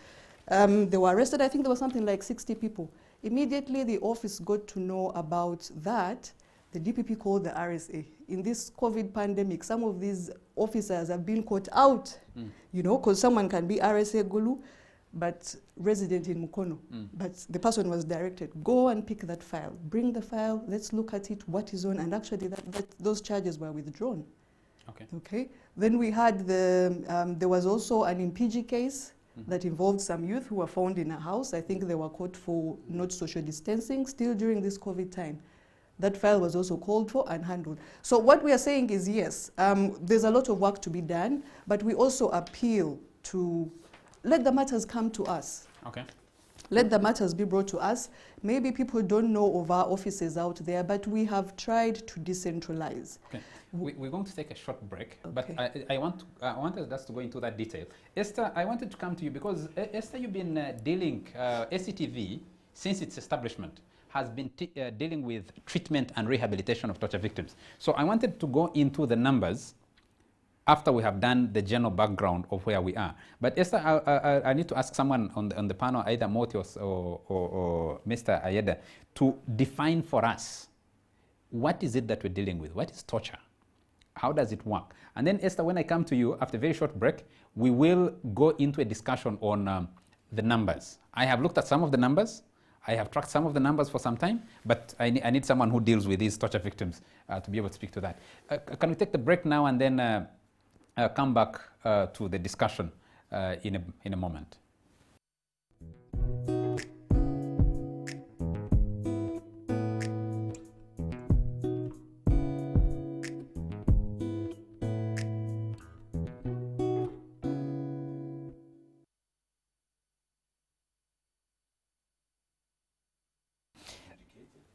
D: They were arrested. I think there was something like 60 people. Immediately, the office got to know about that. The DPP called the RSA. In this COVID pandemic, some of these officers have been caught out, you know, because someone can be RSA Gulu, but resident in Mukono. But the person was directed, go and pick that file, bring the file, let's look at it, what is on, and actually those charges were withdrawn. Okay. Then we had there was also an Impiji case that involved some youth who were found in a house. I think they were caught for not social distancing, still during this COVID time. That file was also called for and handled. So what we are saying is, yes, there's a lot of work to be done, but we also appeal to let the matters come to us.
B: Okay.
D: Let the matters be brought to us. Maybe people don't know of our offices out there, but we have tried to decentralize.
B: Okay. We're going to take a short break, but I wanted us to go into that detail. Esther, I wanted to come to you because, Esther, you've been dealing, SCTV, since its establishment, has been dealing with treatment and rehabilitation of torture victims. So I wanted to go into the numbers after we have done the general background of where we are. But Esther, I need to ask someone on the panel, either Motios or Mr. Ayeda, to define for us, what is it that we're dealing with? What is torture? How does it work? And then Esther, when I come to you after a very short break, we will go into a discussion on the numbers. I have looked at some of the numbers. I have tracked some of the numbers for some time, but I need someone who deals with these torture victims to be able to speak to that. Can we take the break now and then come back to the discussion in a moment?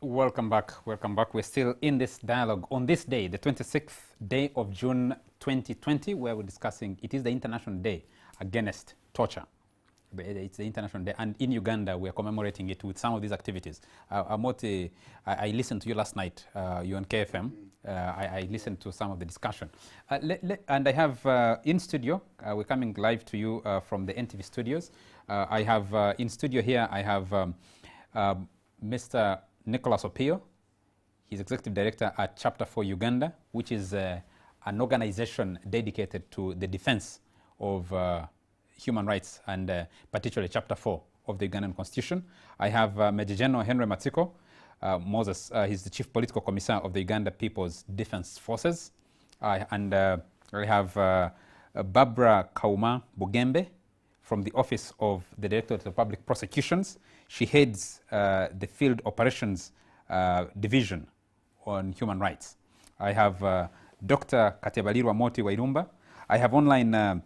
B: Welcome back. Welcome back. We're still in this dialogue on this day, the 26th day of June 2020, where we're discussing, it is the International Day Against Torture. It's the International Day, and in Uganda, we're commemorating it with some of these activities. Amoti, I listened to you last night, you on KFM. I listened to some of the discussion. And I have in studio, we're coming live to you from the NTV studios. I have in studio here, I have Mr. Nicholas Opio. He's Executive Director at Chapter 4 Uganda, which is an organization dedicated to the defense of human rights, and particularly Chapter 4 of the Ugandan Constitution. I have Major General Henry Matsiko Moses. He's the Chief Political Commissar of the Uganda People's Defense Forces. And we have Barbara Kauma Bugembe from the Office of the Directorate of Public Prosecutions. She heads the Field Operations Division on Human Rights. I have Dr. Katebalirwa Moti Wairumba. I have online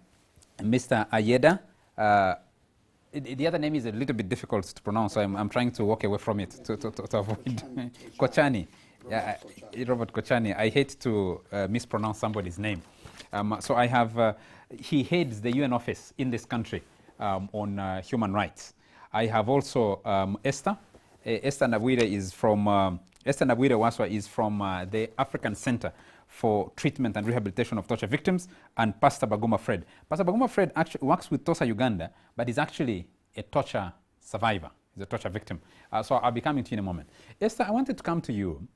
B: Mr. Ayeda. The other name is a little bit difficult to pronounce, so I'm trying to walk away from it to avoid. Kochani. Robert Kochani. I hate to mispronounce somebody's name. So I have, he heads the UN office in this country on human rights. I have also Esther. Esther Nabwire is from, Esther Nabwire Waswa is from the African Center for Treatment and Rehabilitation of Torture Victims, and Pastor Baguma Fred. Pastor Baguma Fred actually works with TOSA Uganda, but is actually a torture survivor. He's a torture victim. So I'll be coming to you in a moment. Esther, I wanted to come to you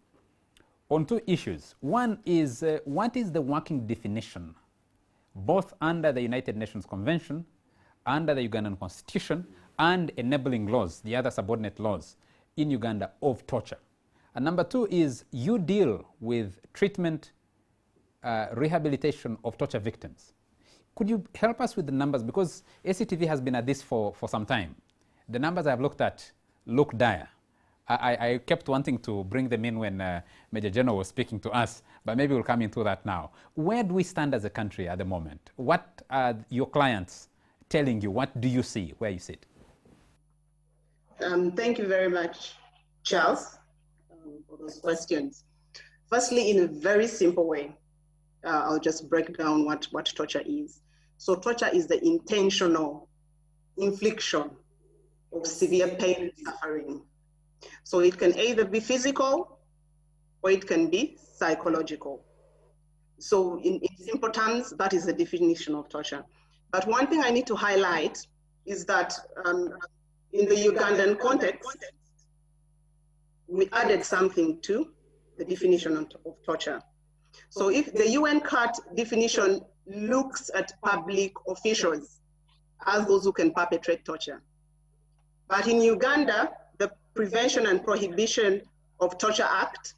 B: on two issues. One is, what is the working definition, both under the United Nations Convention, under the Ugandan Constitution, and enabling laws, the other subordinate laws in Uganda, of torture? And number two is, you deal with treatment, rehabilitation of torture victims. Could you help us with the numbers? Because ACTV has been at this for some time. The numbers I've looked at look dire. I kept wanting to bring them in when Major General was speaking to us, but maybe we'll come into that now. Where do we stand as a country at the moment? What are your clients telling you? What do you see where you sit?
H: Thank you very much, Charles, for those questions. Firstly, in a very simple way, I'll just break down what torture is. So torture is the intentional infliction of severe pain and suffering. So it can either be physical or it can be psychological. So in simple terms, that is the definition of torture. But one thing I need to highlight is that in the Ugandan context, we added something to the definition of torture. So if the UN CAT definition looks at public officials as those who can perpetrate torture, but in Uganda, the Prevention and Prohibition of Torture Act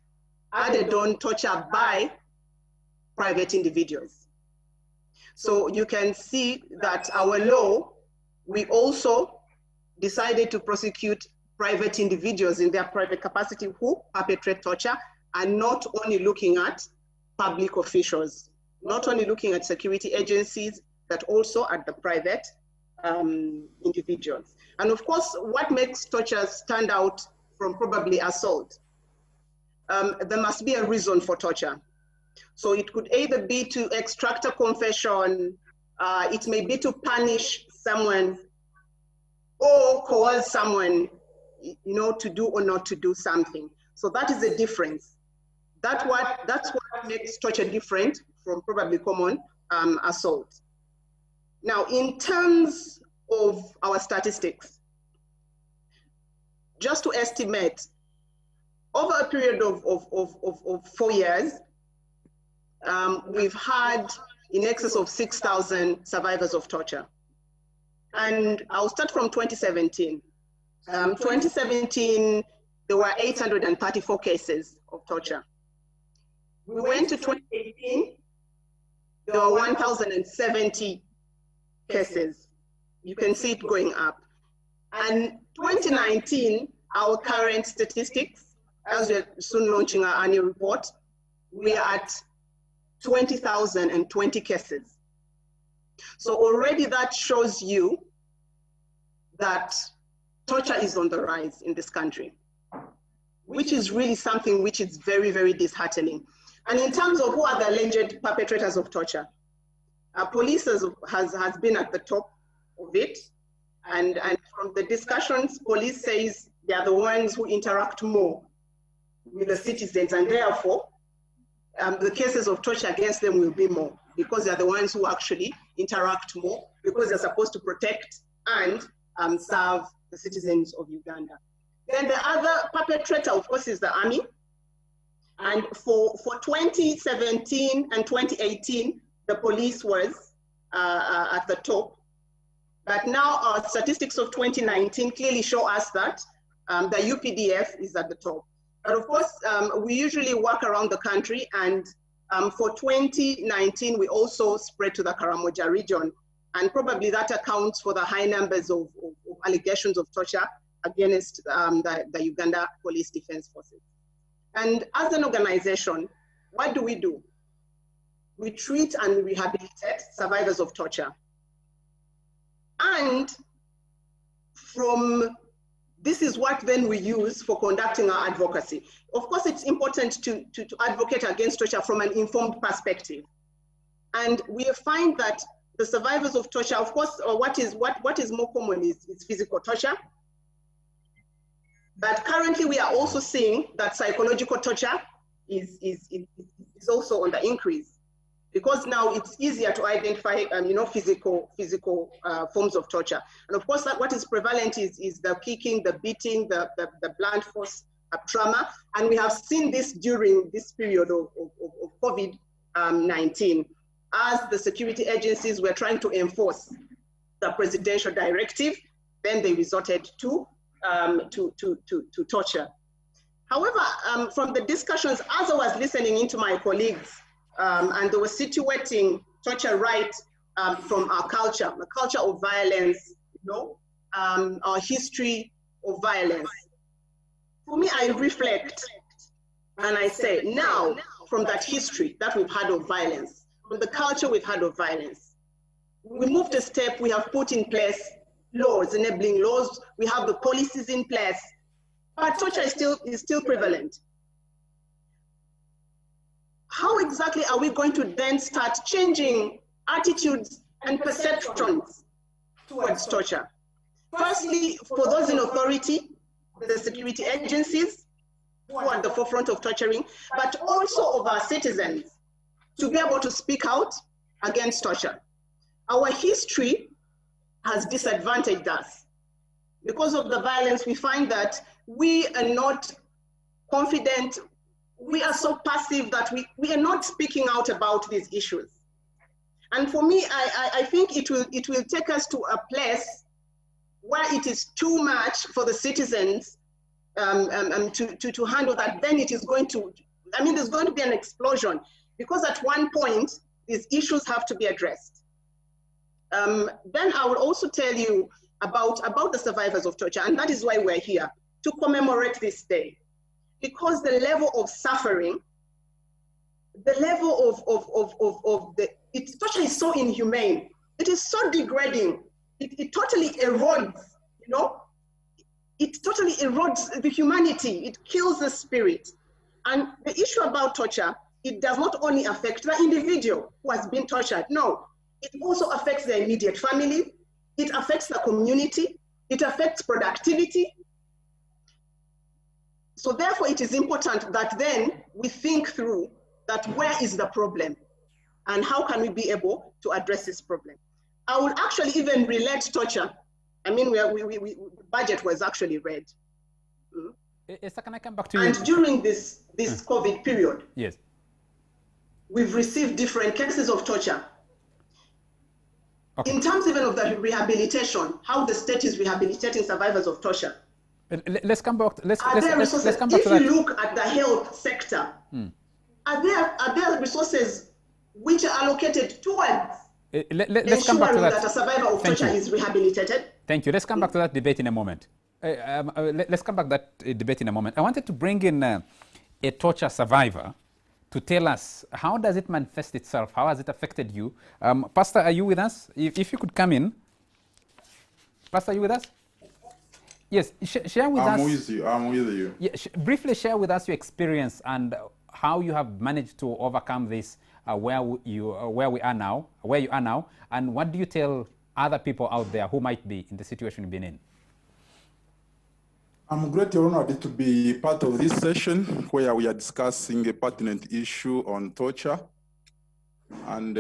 H: added on torture by private individuals. So you can see that our law, we also decided to prosecute private individuals in their private capacity who perpetrate torture, and not only looking at public officials, not only looking at security agencies, but also at the private individuals. And of course, what makes torture stand out from probably assault? There must be a reason for torture. So it could either be to extract a confession, it may be to punish someone, or coerce someone, to do or not to do something. So that is the difference. That's what makes torture different from probably common assault. Now, in terms of our statistics, just to estimate, over a period of 4 years, we've had in excess of 6,000 survivors of torture. And I'll start from 2017. 2017, there were 834 cases of torture. We went to 2018, there were 1,070 cases. You can see it going up. And 2019, our current statistics, as we're soon launching our annual report, we are at 20,020 cases. So already that shows you that torture is on the rise in this country, which is really something which is very, very disheartening. And in terms of who are the alleged perpetrators of torture, police has been at the top of it. And from the discussions, police says they are the ones who interact more with the citizens, and therefore the cases of torture against them will be more, because they're the ones who actually interact more, because they're supposed to protect and serve the citizens of Uganda. Then the other perpetrator, of course, is the army. And for 2017 and 2018, the police was at the top. But now our statistics of 2019 clearly show us that the UPDF is at the top. But of course, we usually work around the country, and for 2019, we also spread to the Karamoja region, and probably that accounts for the high numbers of allegations of torture against the Uganda Police Defense Forces. And as an organization, what do? We treat and rehabilitate survivors of torture. And this is what then we use for conducting our advocacy. Of course, it's important to advocate against torture from an informed perspective. And we find that the survivors of torture, of course, what is more common is physical torture. But currently we are also seeing that psychological torture is also on the increase, because now it's easier to identify physical forms of torture. And of course, what is prevalent is the kicking, the beating, the blunt force trauma. And we have seen this during this period of COVID-19, as the security agencies were trying to enforce the presidential directive, then they resorted to torture. However, from the discussions, as I was listening into my colleagues, and they were situating torture right from our culture, the culture of violence, our history of violence. For me, I reflect and I say, now, from that history that we've had of violence, from the culture we've had of violence, we moved a step, we have put in place laws, enabling laws, we have the policies in place, but torture is still prevalent. How exactly are we going to then start changing attitudes and perceptions towards torture? Firstly, for those in authority, the security agencies who are at the forefront of torturing, but also of our citizens to be able to speak out against torture. Our history has disadvantaged us. Because of the violence, we find that we are not confident, we are so passive that we are not speaking out about these issues. And for me, I think it will take us to a place where it is too much for the citizens to handle that. Then it is going to, there's going to be an explosion, because at one point, these issues have to be addressed. Then I will also tell you about the survivors of torture, and that is why we're here, to commemorate this day. Because the level of suffering, the level of torture is so inhumane. It is so degrading. It totally erodes, it totally erodes the humanity. It kills the spirit. And the issue about torture, it does not only affect the individual who has been tortured. No, it also affects the immediate family. It affects the community. It affects productivity. So therefore, it is important that then we think through that where is the problem and how can we be able to address this problem. I would actually even relate torture. The budget was actually read.
B: Esther, can I come back to you?
H: And during this COVID period,
B: yes,
H: we've received different cases of torture. Okay. In terms even of the rehabilitation, how the state is rehabilitating survivors of torture.
B: Let's come back. Let's come back to that.
H: If you look at the health sector, are there resources which are allocated towards
B: let's come back to
H: that a survivor of torture is rehabilitated?
B: Thank you. Let's come back to that debate in a moment. Let's come back to that debate in a moment. I wanted to bring in a torture survivor to tell us, how does it manifest itself? How has it affected you? Pastor, are you with us? If you could come in. Pastor, are you with us? Yes, share with us.
I: I'm with you.
B: Yeah, briefly share with us your experience and how you have managed to overcome this, where you are now, and what do you tell other people out there who might be in the situation you've been in?
I: I'm greatly honored to be part of this session where we are discussing a pertinent issue on torture. And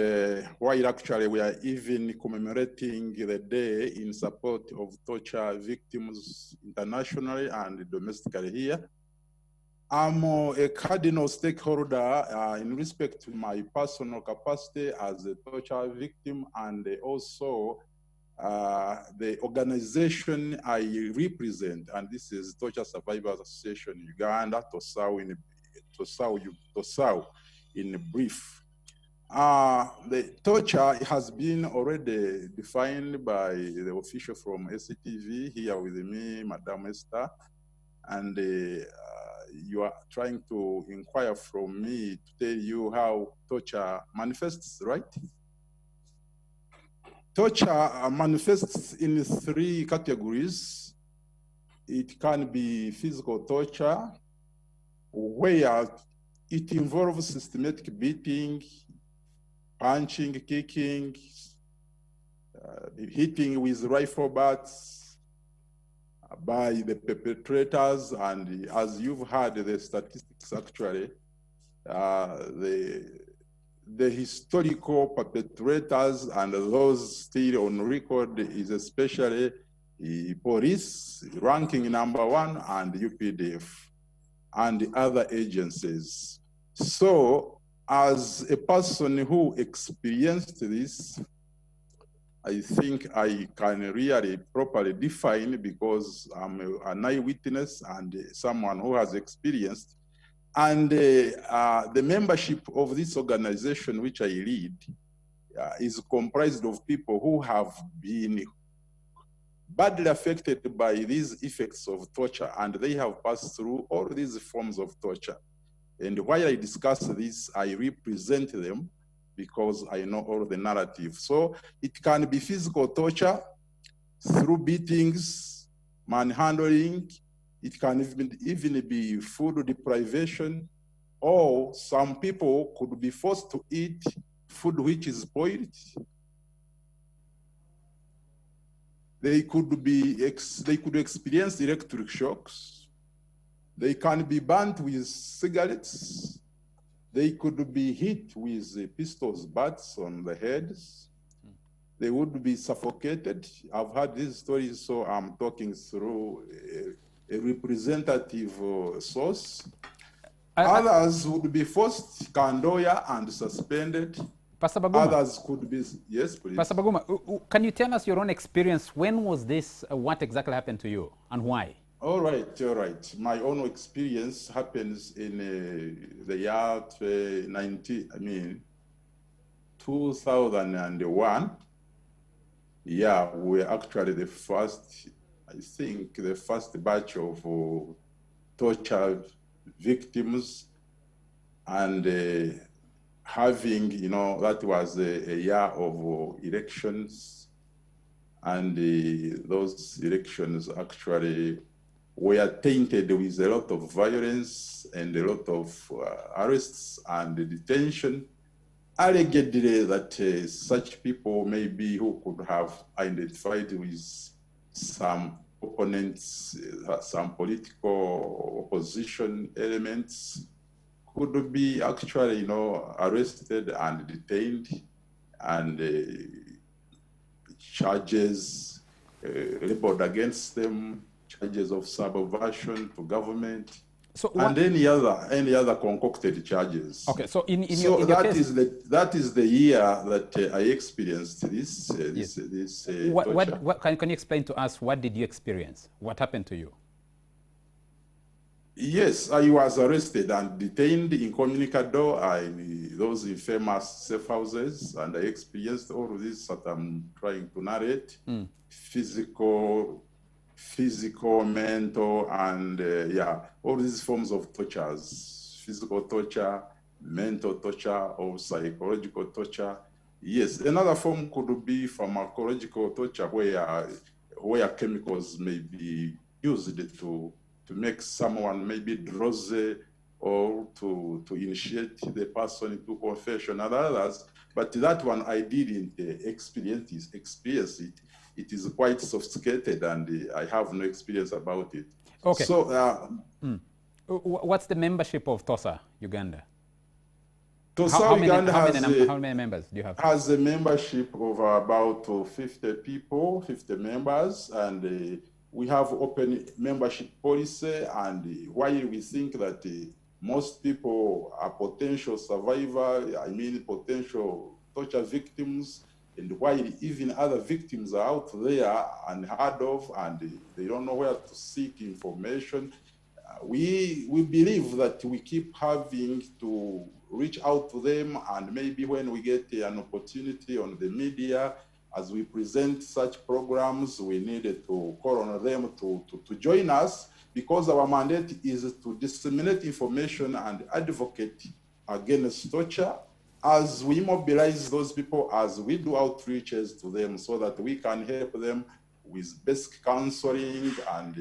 I: while actually we are even commemorating the day in support of torture victims internationally and domestically here. I'm a cardinal stakeholder in respect to my personal capacity as a torture victim, and also the organization I represent, and this is Torture Survivors Association Uganda, TOSAU in brief. The torture has been already defined by the official from SCTV here with me, Madam Esther, and you are trying to inquire from me to tell you how torture manifests, right? Torture manifests in 3 categories. It can be physical torture, where it involves systematic beating, punching, kicking, hitting with rifle butts by the perpetrators. And as you've heard the statistics, actually, the historical perpetrators and those still on record is especially police, ranking #1, and UPDF, and other agencies. So, as a person who experienced this, I think I can really properly define, because I'm an eyewitness and someone who has experienced. And the membership of this organization, which I lead, is comprised of people who have been badly affected by these effects of torture, and they have passed through all these forms of torture. And while I discuss this, I represent them because I know all the narrative. So it can be physical torture through beatings, manhandling. It can even be food deprivation, or some people could be forced to eat food which is spoiled. They could experience electric shocks. They can be burnt with cigarettes. They could be hit with pistols, butts on the heads. They would be suffocated. I've heard these stories, so I'm talking through a representative source. Others would be forced kandoya and suspended.
B: Pastor Baguma.
I: Others could be, yes, please.
B: Pastor Baguma, can you tell us your own experience? When was this? What exactly happened to you, and why?
I: All right. My own experience happens in the year 2001. Yeah, we're actually the first, I think, the first batch of torture victims, and having, that was a year of elections, and those elections actually were tainted with a lot of violence and a lot of arrests and detention, allegedly that such people maybe who could have identified with some opponents, some political opposition elements, could be actually, arrested and detained, and charges labeled against them, charges of subversion to government, and any other concocted charges.
B: Okay, so in your case,
I: that is the year that I experienced this.
B: What can you explain to us? What did you experience? What happened to you?
I: Yes, I was arrested and detained incommunicado in those infamous safe houses, and I experienced all of this that I'm trying to narrate: physical, mental, and all these forms of tortures: physical torture, mental torture, or psychological torture. Yes, another form could be pharmacological torture, where chemicals may be used to make someone maybe drowsy, or to initiate the person into confession, and others. But that one I didn't experience it. It is quite sophisticated, and I have no experience about it.
B: Okay.
I: So,
B: what's the membership of TOSA Uganda?
I: TOSA Uganda
B: how many members do you have?
I: Has a membership of about 50 people, 50 members, and we have open membership policy. And while we think that most people are potential survivors, potential torture victims, and while even other victims are out there unheard of, and they don't know where to seek information, we believe that we keep having to reach out to them, and maybe when we get an opportunity on the media, as we present such programs, we needed to call on them to join us, because our mandate is to disseminate information and advocate against torture, as we mobilize those people, as we do outreaches to them, so that we can help them with basic counseling and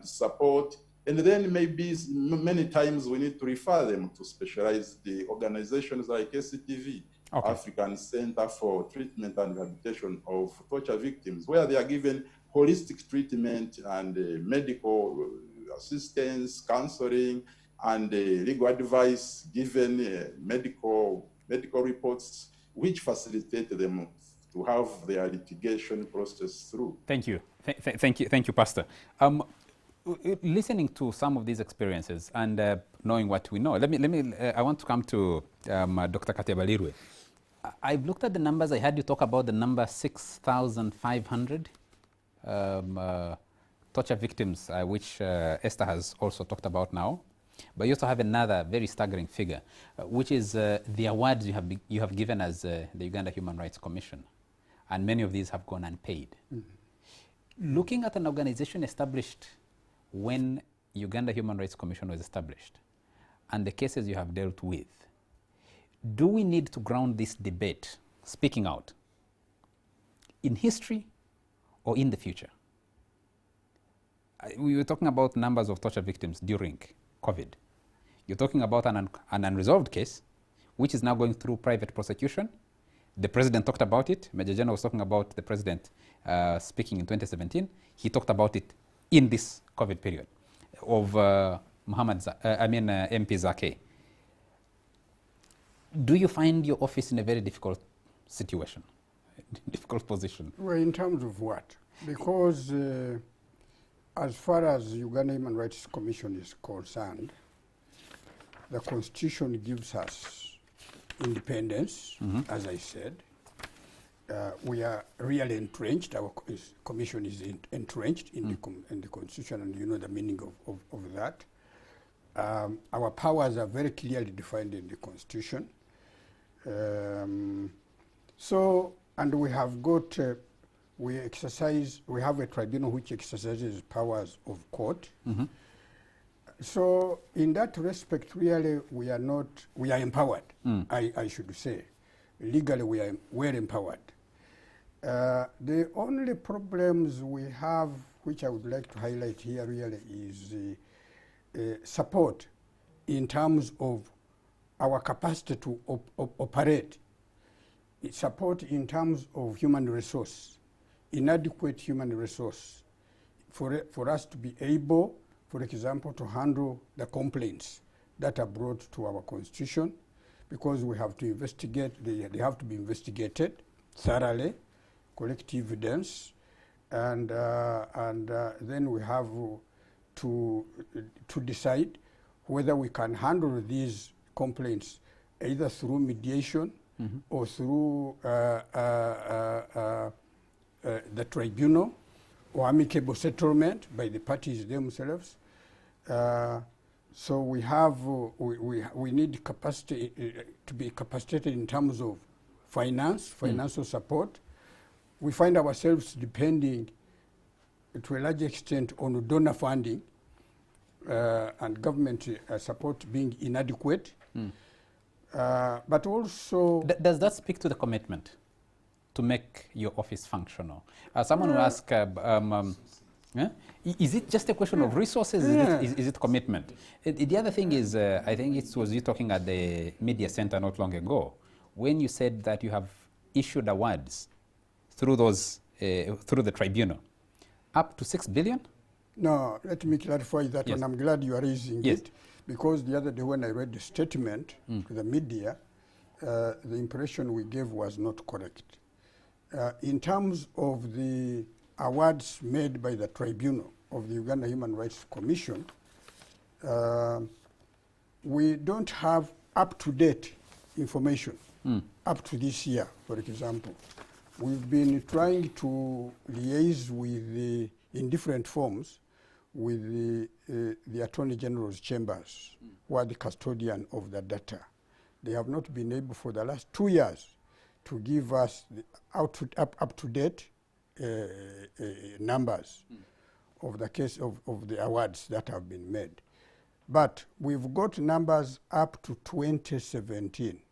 I: support. And then maybe many times we need to refer them to specialized organizations like SCTV. African Center for Treatment and Rehabilitation of Torture Victims, where they are given holistic treatment and medical assistance, counseling, and legal advice, given medical reports, which facilitate them to have their litigation process through.
B: Thank you. Thank you, Pastor. Listening to some of these experiences and knowing what we know, I want to come to Dr. Katebalirwe. I've looked at the numbers. I heard you talk about the number 6,500 torture victims, which Esther has also talked about now. But you also have another very staggering figure, which is the awards you have given as the Uganda Human Rights Commission. And many of these have gone unpaid. Mm-hmm. Looking at an organization established when Uganda Human Rights Commission was established and the cases you have dealt with, do we need to ground this debate, speaking out, in history or in the future? We were talking about numbers of torture victims during COVID. You're talking about an unresolved case, which is now going through private prosecution. The president talked about it. Major General was talking about the president speaking in 2017. He talked about it in this COVID period of MP Zake. Do you find your office in a very difficult situation, difficult position?
C: Well, in terms of what? Because as far as Uganda Human Rights Commission is concerned, the Constitution gives us independence, mm-hmm. as I said. We are really entrenched. Our commission is entrenched in, in the Constitution, and you know the meaning of that. Our powers are very clearly defined in the Constitution. And we have got, we have a tribunal which exercises powers of court. Mm-hmm. So in that respect, really, we are empowered, I should say. Legally, we are well empowered. The only problems we have, which I would like to highlight here really, is support in terms of our capacity to operate. It's support in terms of human resource, inadequate human resource, for us to be able, for example, to handle the complaints that are brought to our Constitution, because we have to investigate, they have to be investigated thoroughly, collect evidence, and then we have to decide whether we can handle these complaints either through mediation, mm-hmm. or through the tribunal or amicable settlement by the parties themselves. So we have we need capacity to be capacitated in terms of financial support. We find ourselves depending to a large extent on donor funding and government support being inadequate. But also...
B: Does that speak to the commitment to make your office functional? Someone will ask, is it just a question of resources? Is it commitment? The other thing is, I think it was you talking at the media center not long ago, when you said that you have issued awards through those, through the tribunal, up to 6 billion?
C: No, let me clarify that one. I'm glad you are raising it, because the other day when I read the statement to the media, the impression we gave was not correct. In terms of the awards made by the tribunal of the Uganda Human Rights Commission, we don't have up-to-date information up to this year, for example. We've been trying to liaise with in different forms with the Attorney General's chambers, who are the custodian of the data. They have not been able for the last 2 years to give us the up-to-date numbers of the case of the awards that have been made. But we've got numbers up to 2017.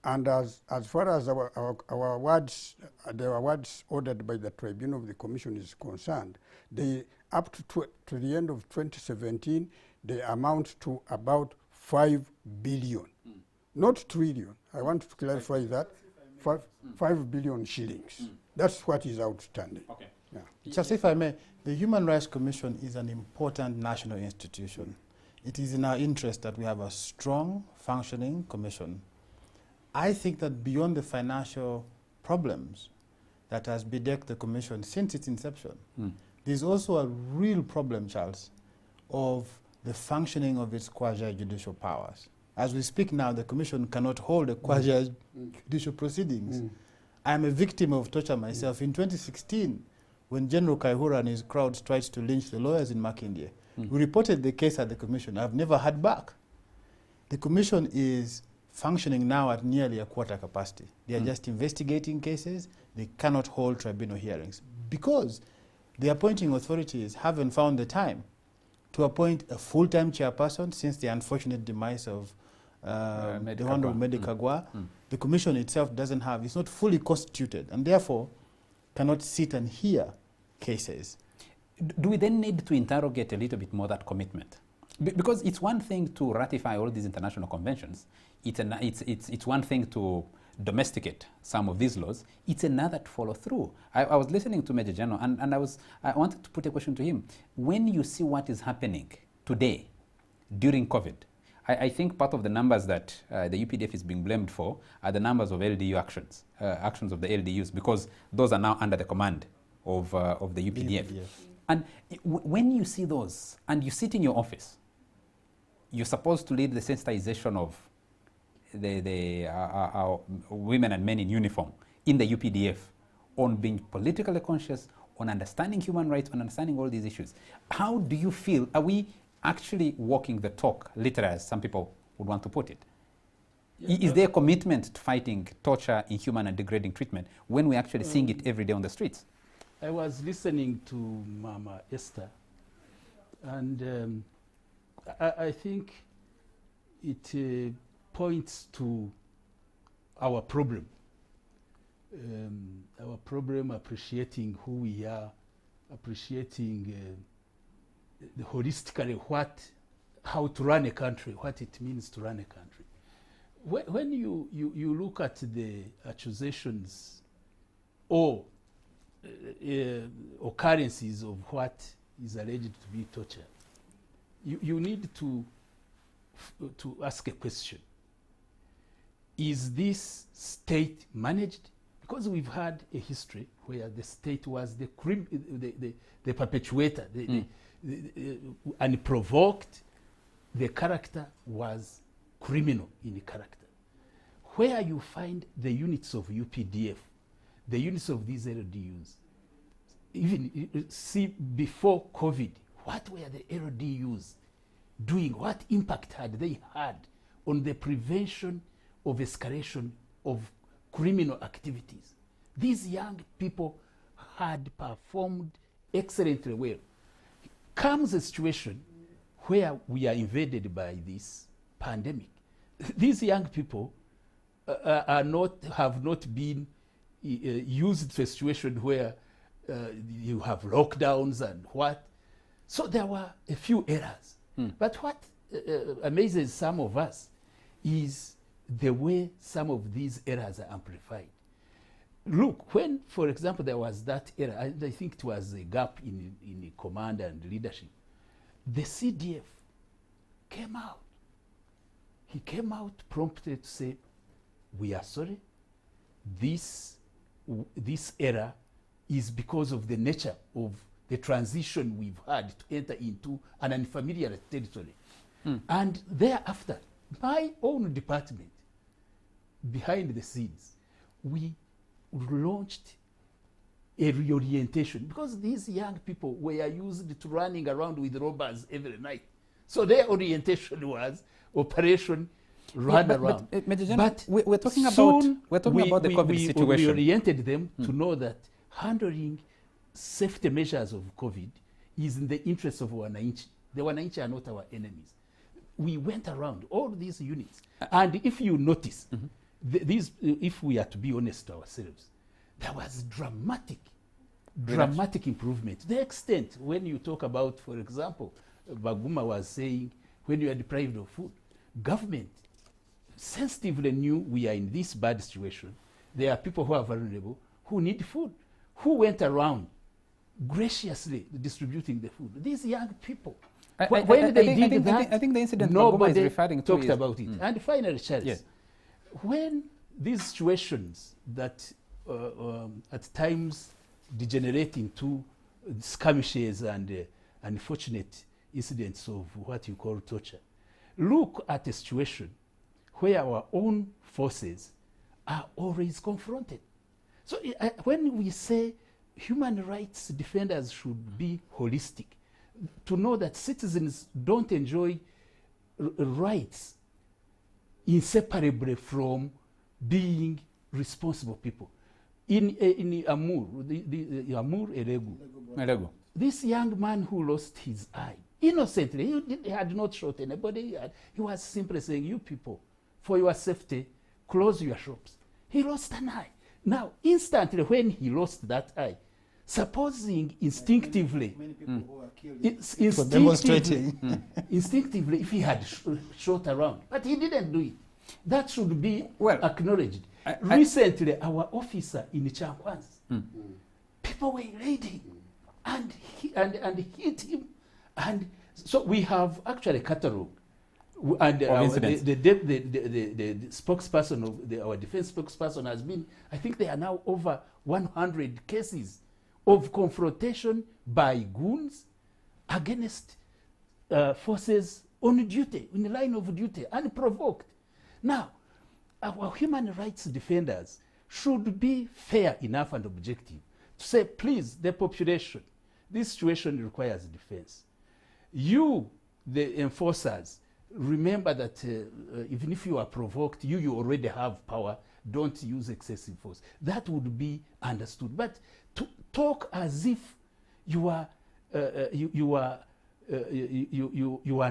C: And as far as our awards, the awards ordered by the tribunal of the commission is concerned, they up to the end of 2017, they amount to about 5 billion Not trillion. I want to clarify that. 5 billion shillings. That's what is outstanding.
B: Okay.
C: Yeah.
F: Just if I may, the Human Rights Commission is an important national institution. It is in our interest that we have a strong, functioning commission. I think that beyond the financial problems that has bedecked the commission since its inception, there's also a real problem, Charles, of the functioning of its quasi-judicial powers. As we speak now, the commission cannot hold a quasi-judicial proceedings. I'm a victim of torture myself. In 2016, when General Kaihura and his crowds tried to lynch the lawyers in Makindye, we reported the case at the commission. I've never had back. The commission is functioning now at nearly a quarter capacity. They are just investigating cases. They cannot hold tribunal hearings because the appointing authorities haven't found the time to appoint a full-time chairperson since the unfortunate demise of the Honorable Medi Kagwa. The commission itself doesn't have, it's not fully constituted, and therefore cannot sit and hear cases.
B: Do we then need to interrogate a little bit more that commitment? Because it's one thing to ratify all these international conventions. It's one thing to domesticate some of these laws. It's another to follow through. I was listening to Major General, and I wanted to put a question to him. When you see what is happening today during COVID, I think part of the numbers that the UPDF is being blamed for are the numbers of LDU actions, actions of the LDUs, because those are now under the command of the UPDF. And when you see those, and you sit in your office, you're supposed to lead the sensitization of our women and men in uniform in the UPDF on being politically conscious, on understanding human rights, on understanding all these issues. How do you feel? Are we actually walking the talk, literally, as some people would want to put it? Is there a commitment to fighting torture, inhuman and degrading treatment when we're actually seeing it every day on the streets?
E: I was listening to Mama Esther, and I think it points to our problem. Appreciating who we are, appreciating holistically how to run a country, what it means to run a country. When you look at the accusations or occurrences of what is alleged to be torture, you need to ask a question. Is this state managed? Because we've had a history where the state was the perpetuator, unprovoked. The character was criminal in character. Where you find the units of UPDF, the units of these LDUs, even see before COVID, what were the LDUs doing? What impact had they had on the prevention of escalation of criminal activities? These young people had performed excellently well. Comes a situation where we are invaded by this pandemic. These young people have not been used to a situation where you have lockdowns and what. So there were a few errors. But what amazes some of us is the way some of these errors are amplified. Look, when, for example, there was that error, I think it was a gap in command and leadership, the CDF came out. He came out promptly to say, we are sorry, this error is because of the nature of the transition we've had to enter into an unfamiliar territory. And thereafter, my own department, behind the scenes, we launched a reorientation because these young people were used to running around with robbers every night. So their orientation was Operation Run Around.
B: But we're talking about the COVID situation.
E: We oriented them to know that handling safety measures of COVID is in the interest of Wananchi. The Wananchi are not our enemies. We went around all these units. And if you notice, if we are to be honest to ourselves, there was dramatic improvement. To the extent when you talk about, for example, Baguma was saying, when you are deprived of food, government sensitively knew we are in this bad situation. There are people who are vulnerable, who need food, who went around graciously distributing the food. These young people.
B: I think the incident Maguma is referring to
E: talked about it. And finally, Charles, when these situations that at times degenerate into skirmishes and unfortunate incidents of what you call torture, look at a situation where our own forces are always confronted. So when we say human rights defenders should be holistic, to know that citizens don't enjoy rights inseparably from being responsible people. In Amur, Amur Elegu, this young man who lost his eye, innocently, he had not shot anybody, he was simply saying, you people, for your safety, close your shops. He lost an eye. Now, instantly when he lost that eye, supposing instinctively,
F: many people who are killed for demonstrating,
E: instinctively, if he had shot around, but he didn't do it. That should be acknowledged. Recently, our officer in Chankwanz, people were raiding and hit him, and so we have actually catalogued. And the spokesperson of our defense spokesperson has been, I think there are now over 100 cases of confrontation by goons against forces on duty, in the line of duty, unprovoked. Now, our human rights defenders should be fair enough and objective to say, please, the population, this situation requires defense. You, the enforcers, remember that even if you are provoked, you already have power, don't use excessive force. That would be understood. But to talk as if you are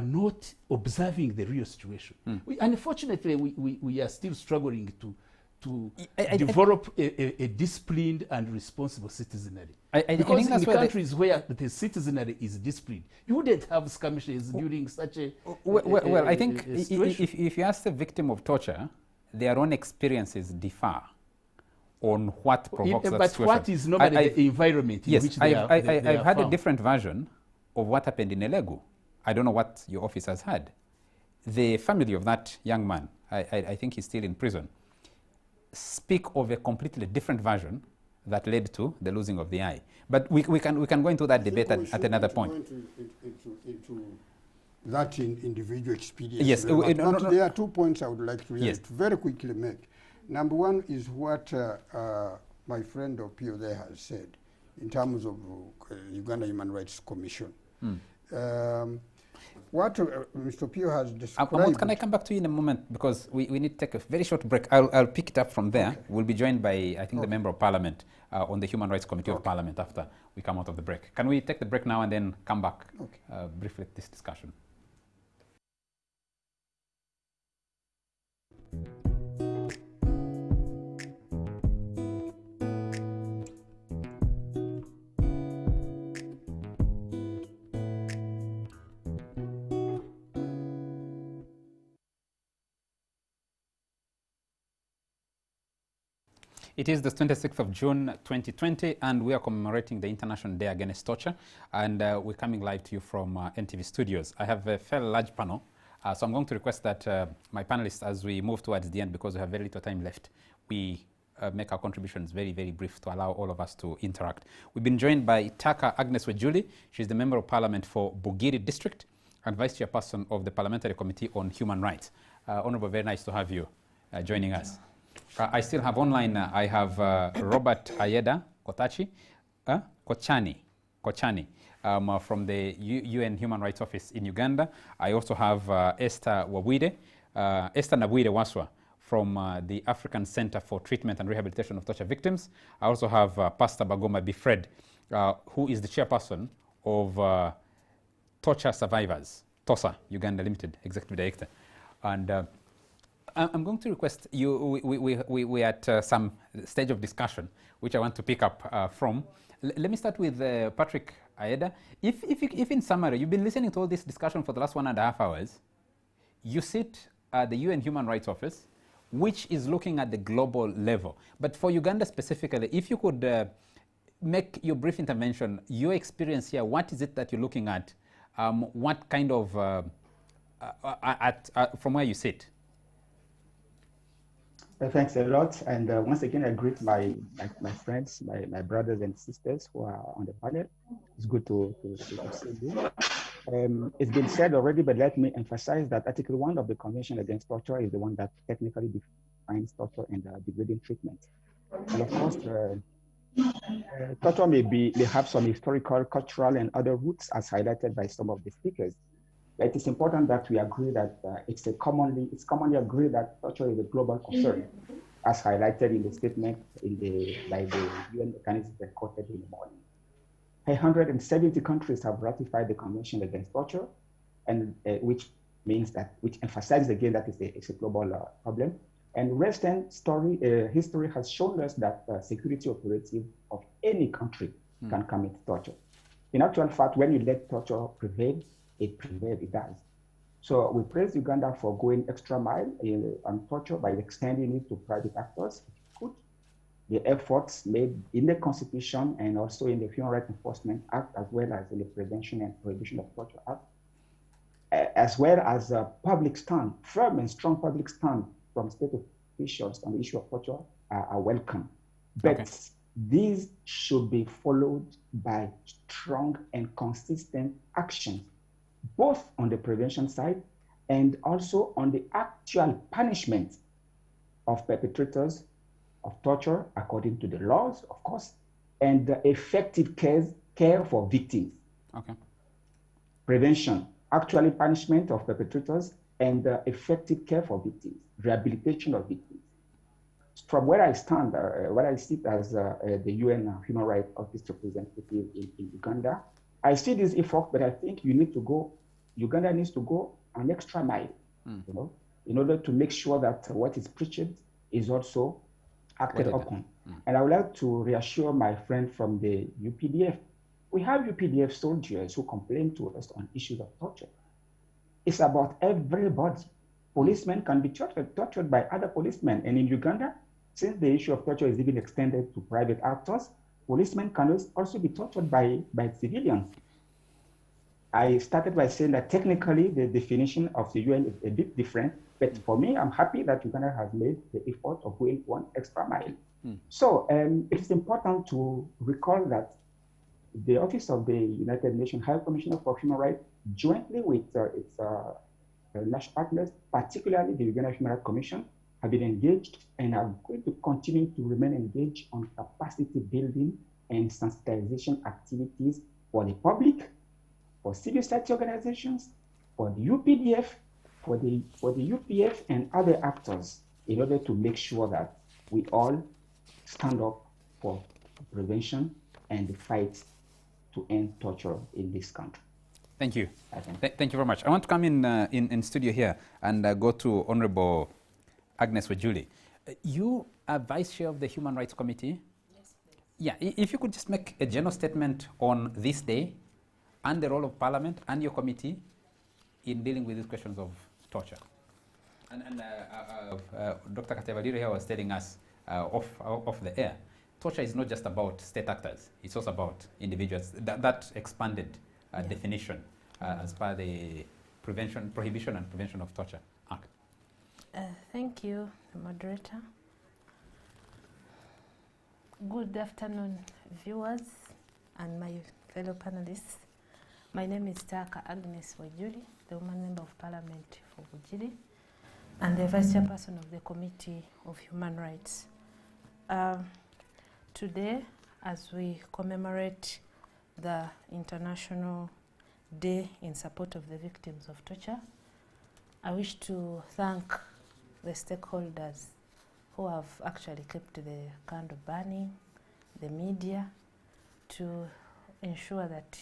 E: not observing the real situation. Unfortunately, we are still struggling to develop a disciplined and responsible citizenry. Because in countries where the citizenry is disciplined, you wouldn't have skirmishes during such a
B: well, I think if you ask the victim of torture, their own experiences differ on what provokes that situation.
E: But what is normally the environment in which they are
B: I've had a different version of what happened in Elegu. I don't know what your office has had. The family of that young man, I think he's still in prison, speak of a completely different version that led to the losing of the eye. But we can go into that debate at another point.
C: Into that individual experience.
B: Yes.
C: There are 2 points I would like to very quickly make. Number one is what my friend Opio there has said in terms of Uganda Human Rights Commission. What Mr. Pio has described...
B: Can I come back to you in a moment, because we need to take a very short break. I'll pick it up from there. Okay. We'll be joined by, I think, the Member of Parliament on the Human Rights Committee of Parliament after we come out of the break. Can we take the break now and then come back briefly to this discussion? It is the 26th of June 2020, and we are commemorating the International Day Against Torture, and we're coming live to you from NTV Studios. I have a fairly large panel, so I'm going to request that my panelists, as we move towards the end, because we have very little time left, we make our contributions very, very brief to allow all of us to interact. We've been joined by Taka Agnes Wejuli. She's the Member of Parliament for Bugiri District and Vice Chairperson of the Parliamentary Committee on Human Rights. Honourable, very nice to have you joining us. I still have online, I have Robert Ayeda Kochani from the UN Human Rights Office in Uganda. I also have Esther Nabwire Waswa from the African Center for Treatment and Rehabilitation of Torture Victims. I also have Pastor Bagoma Bifred, who is the chairperson of Torture Survivors, TOSA, Uganda Limited, Executive Director. And I'm going to request you, we're at some stage of discussion, which I want to pick up from. Let me start with Patrick Ayeda. If in summary, you've been listening to all this discussion for the last 1.5 hours, you sit the UN Human Rights Office, which is looking at the global level. But for Uganda specifically, if you could make your brief intervention, your experience here, what is it that you're looking at? What kind of, from where you sit?
G: Thanks a lot. And once again, I greet my friends, my brothers and sisters who are on the panel. It's good to see you. It's been said already, but let me emphasize that Article 1 of the Convention Against Torture is the one that technically defines torture and degrading treatment. And of course, torture may have some historical, cultural, and other roots as highlighted by some of the speakers. But it is important that we agree that it's commonly agreed that torture is a global concern, as highlighted in the statement by the UN mechanism that quoted in the morning. 170 countries have ratified the Convention Against Torture, and which emphasizes again that it's a global problem. And recent history has shown us that security operative of any country can commit torture. In actual fact, when you let torture prevail, it does. So we praise Uganda for going extra mile on torture by extending it to private actors. The efforts made in the Constitution and also in the Human Rights Enforcement Act, as well as in the Prevention and Prohibition of Torture Act, as well as a public stand, firm and strong public stand from state officials on the issue of torture are welcome. But these should be followed by strong and consistent actions, both on the prevention side and also on the actual punishment of perpetrators of torture according to the laws, of course, and the effective care for victims. Prevention, actually punishment of perpetrators, and the effective care for victims, rehabilitation of victims. From where I stand, where I sit as the UN Human Rights Office representative in Uganda, I see this effort, but I think Uganda needs to go an extra mile, in order to make sure that what is preached is also acted upon. And I would like to reassure my friend from the UPDF. We have UPDF soldiers who complain to us on issues of torture. It's about everybody. Policemen can be tortured by other policemen. And in Uganda, since the issue of torture is even extended to private actors, policemen can also be tortured by civilians. I started by saying that technically the definition of the UN is a bit different, but for me, I'm happy that Uganda has made the effort of going one extra mile. So it's important to recall that the Office of the United Nations High Commissioner for Human Rights, jointly with its national partners, particularly the Uganda Human Rights Commission, have been engaged and are going to continue to remain engaged on capacity building and sensitization activities for the public, for civil society organizations, for the UPDF, for the UPF and other actors, in order to make sure that we all stand up for prevention and the fight to end torture in this country.
B: Thank you. Thank you very much. I want to come in studio here and go to Honorable Agnes Wejuli. You are Vice Chair of the Human Rights Committee.
J: Yes, please.
B: Yeah, if you could just make a general statement on this day and the role of Parliament and your committee in dealing with these questions of torture. And Dr. Katevadiri here was telling us off the air, torture is not just about state actors, it's also about individuals. That expanded definition as per the Prohibition and Prevention of Torture Act.
J: Thank you, moderator. Good afternoon, viewers and my fellow panelists. My name is Taka Agnes Wejuli, the woman member of Parliament for Wejuli, and the Vice Chairperson of the Committee of Human Rights. Today, as we commemorate the International Day in support of the victims of torture, I wish to thank the stakeholders who have actually kept the candle burning, the media, to ensure that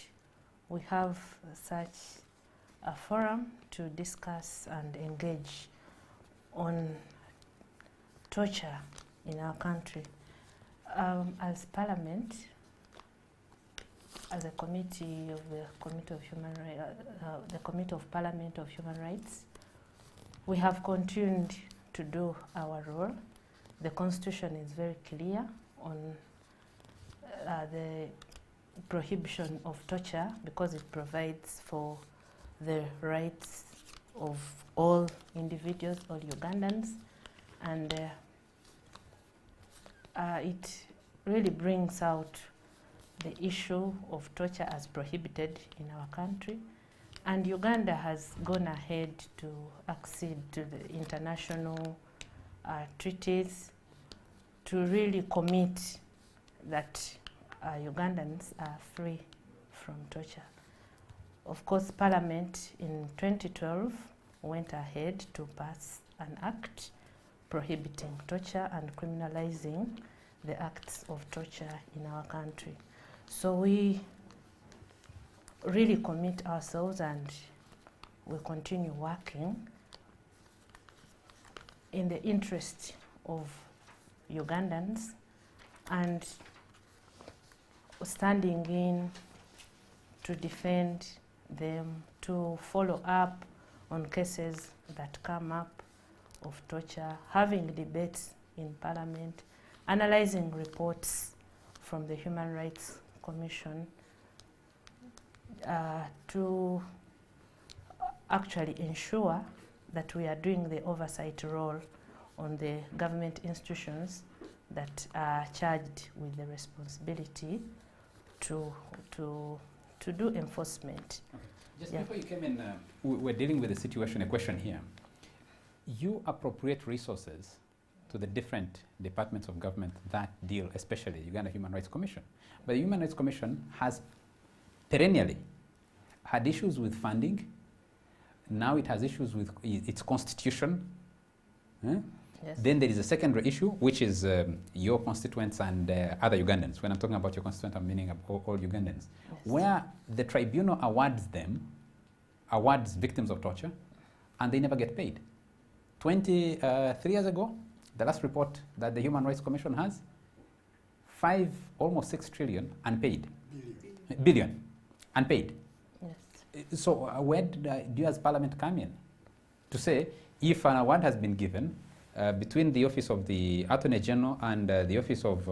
J: we have such a forum to discuss and engage on torture in our country. As Parliament, as a committee of the Committee of Human Rights, the Committee of Parliament of Human Rights, We have continued to do our role. The Constitution is very clear on the prohibition of torture because it provides for the rights of all individuals, all Ugandans, and it really brings out the issue of torture as prohibited in our country. And Uganda has gone ahead to accede to the international treaties to really commit that Ugandans are free from torture. Of course, Parliament in 2012 went ahead to pass an act prohibiting torture and criminalizing the acts of torture in our country. So we really commit ourselves and we continue working in the interest of Ugandans and standing in to defend them, to follow up on cases that come up of torture, having debates in Parliament, analyzing reports from the Human Rights Commission to actually ensure that we are doing the oversight role on the government institutions that are charged with the responsibility to do enforcement.
B: Okay. Just before you came in, we're dealing with a situation, a question here. You appropriate resources to the different departments of government that deal, especially Uganda Human Rights Commission. But the Human Rights Commission has perennially had issues with funding. Now it has issues with its constitution. Yes. Then there is a secondary issue, which is your constituents and other Ugandans. When I'm talking about your constituents, I'm meaning all Ugandans. Yes. Where the tribunal awards victims of torture, and they never get paid. 3 years ago, the last report that the Human Rights Commission has, almost 6 trillion unpaid. Billion unpaid. Yes. So where do you as Parliament come in to say if an award has been given between the Office of the Attorney General and the Office of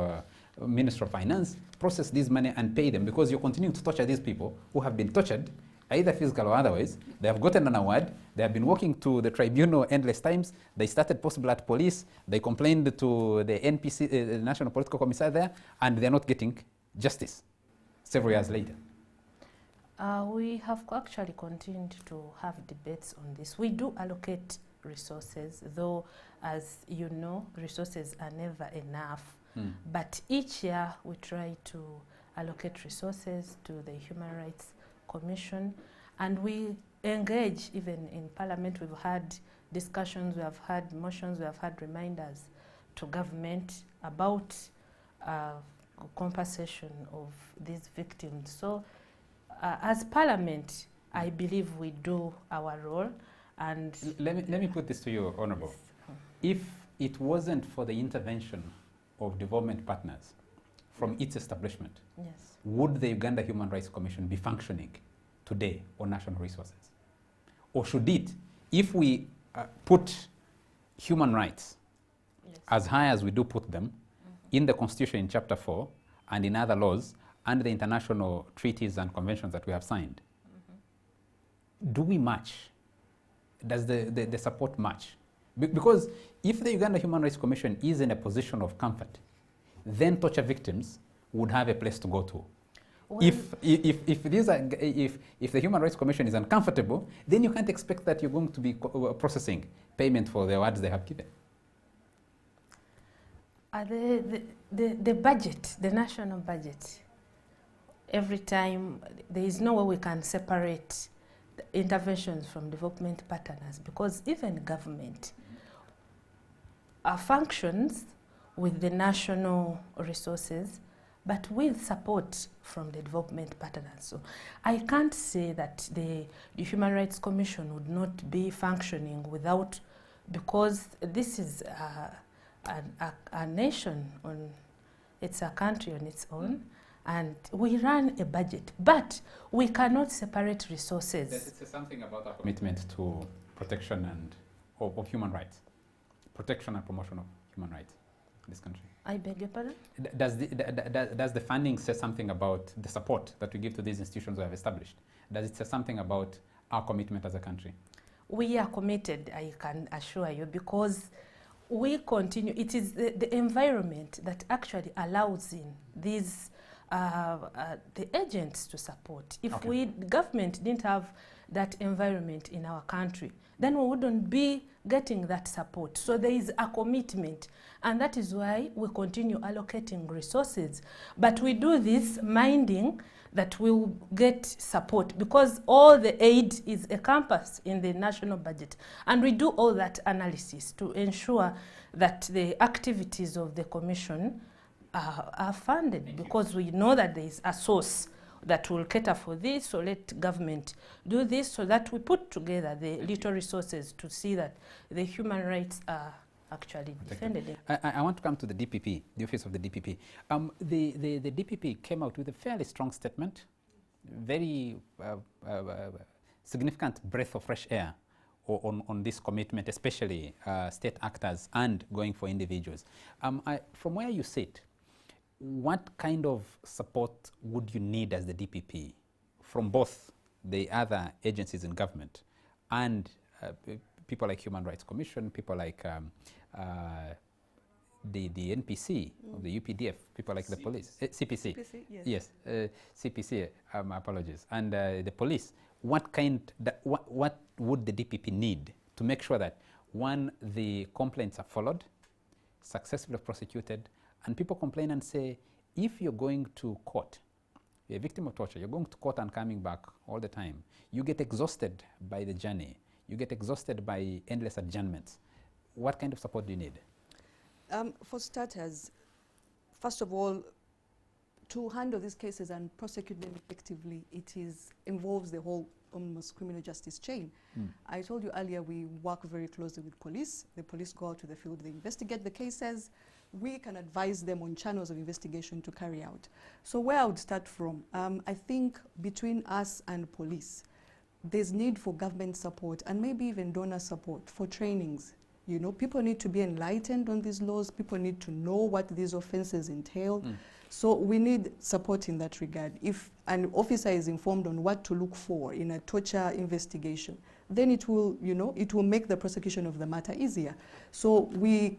B: Minister of Finance, process this money and pay them, because you're continuing to torture these people who have been tortured, either physical or otherwise. They have gotten an award. They have been walking to the tribunal endless times. They started possible at police. They complained to the NPC, the National Political Commissar there, and they're not getting justice several years later.
J: We have actually continued to have debates on this. We do allocate resources, though, as you know, resources are never enough. But each year we try to allocate resources to the Human Rights Commission, and we engage even in Parliament. We've had discussions, we have had motions, we have had reminders to government about compensation of these victims. So as Parliament, I believe we do our role. And
B: let me put this to you, Honourable. Yes. If it wasn't for the intervention of development partners from its establishment, yes, would the Uganda Human Rights Commission be functioning today on national resources? Or should it, if we put human rights, yes, as high as we do put them, in the Constitution in Chapter 4 and in other laws and the international treaties and conventions that we have signed, do we match? Does the support match? Because if the Uganda Human Rights Commission is in a position of comfort, then torture victims would have a place to go to. Well, if the Human Rights Commission is uncomfortable, then you can't expect that you're going to be processing payment for the awards they have given.
J: The budget, the national budget, every time there is no way we can separate interventions from development partners, because even government functions with the national resources but with support from the development partners. So I can't say that the Human Rights Commission would not be functioning without, because this is a nation, it's a country on its own. And we run a budget, but we cannot separate resources.
B: It's something about our commitment to protection and of human rights, protection and promotion of human rights in this country?
J: I beg your pardon?
B: Does the funding say something about the support that we give to these institutions we have established? Does it say something about our commitment as a country?
J: We are committed, I can assure you, because we continue. It is the environment that actually allows in these the agents to support. If
B: Okay.
J: government didn't have that environment in our country, then we wouldn't be getting that support. So there is a commitment, and that is why we continue allocating resources. But we do this minding that we will get support, because all the aid is encompassed in the national budget. And we do all that analysis to ensure that the activities of the Commission are funded, because we know that there is a source that will cater for this, so let government do this, so that we put together the little resources to see that the human rights are actually defended.
B: I want to come to the DPP, the office of the DPP. The DPP came out with a fairly strong statement, very significant breath of fresh air on this commitment, especially state actors and going for individuals. From where you sit, what kind of support would you need as the DPP from both the other agencies in government and people like Human Rights Commission, people like the NPC, the UPDF, people like the police, CPC.
D: CPC, yes.
B: Yes, CPC, apologies, and the police. What would the DPP need to make sure that, one, the complaints are followed, successfully prosecuted, and people complain and say, if you're going to court, you're a victim of torture, you're going to court and coming back all the time, you get exhausted by the journey, you get exhausted by endless adjournments. What kind of support do you need?
D: For starters, first of all, to handle these cases and prosecute them effectively, it involves the whole almost criminal justice chain. I told you earlier, we work very closely with police. The police go out to the field, they investigate the cases. We can advise them on channels of investigation to carry out. So where I would start from, I think between us and police, there's need for government support and maybe even donor support for trainings. You know, people need to be enlightened on these laws. People need to know what these offenses entail. So we need support in that regard. If an officer is informed on what to look for in a torture investigation, then it will, you know, it will make the prosecution of the matter easier. So we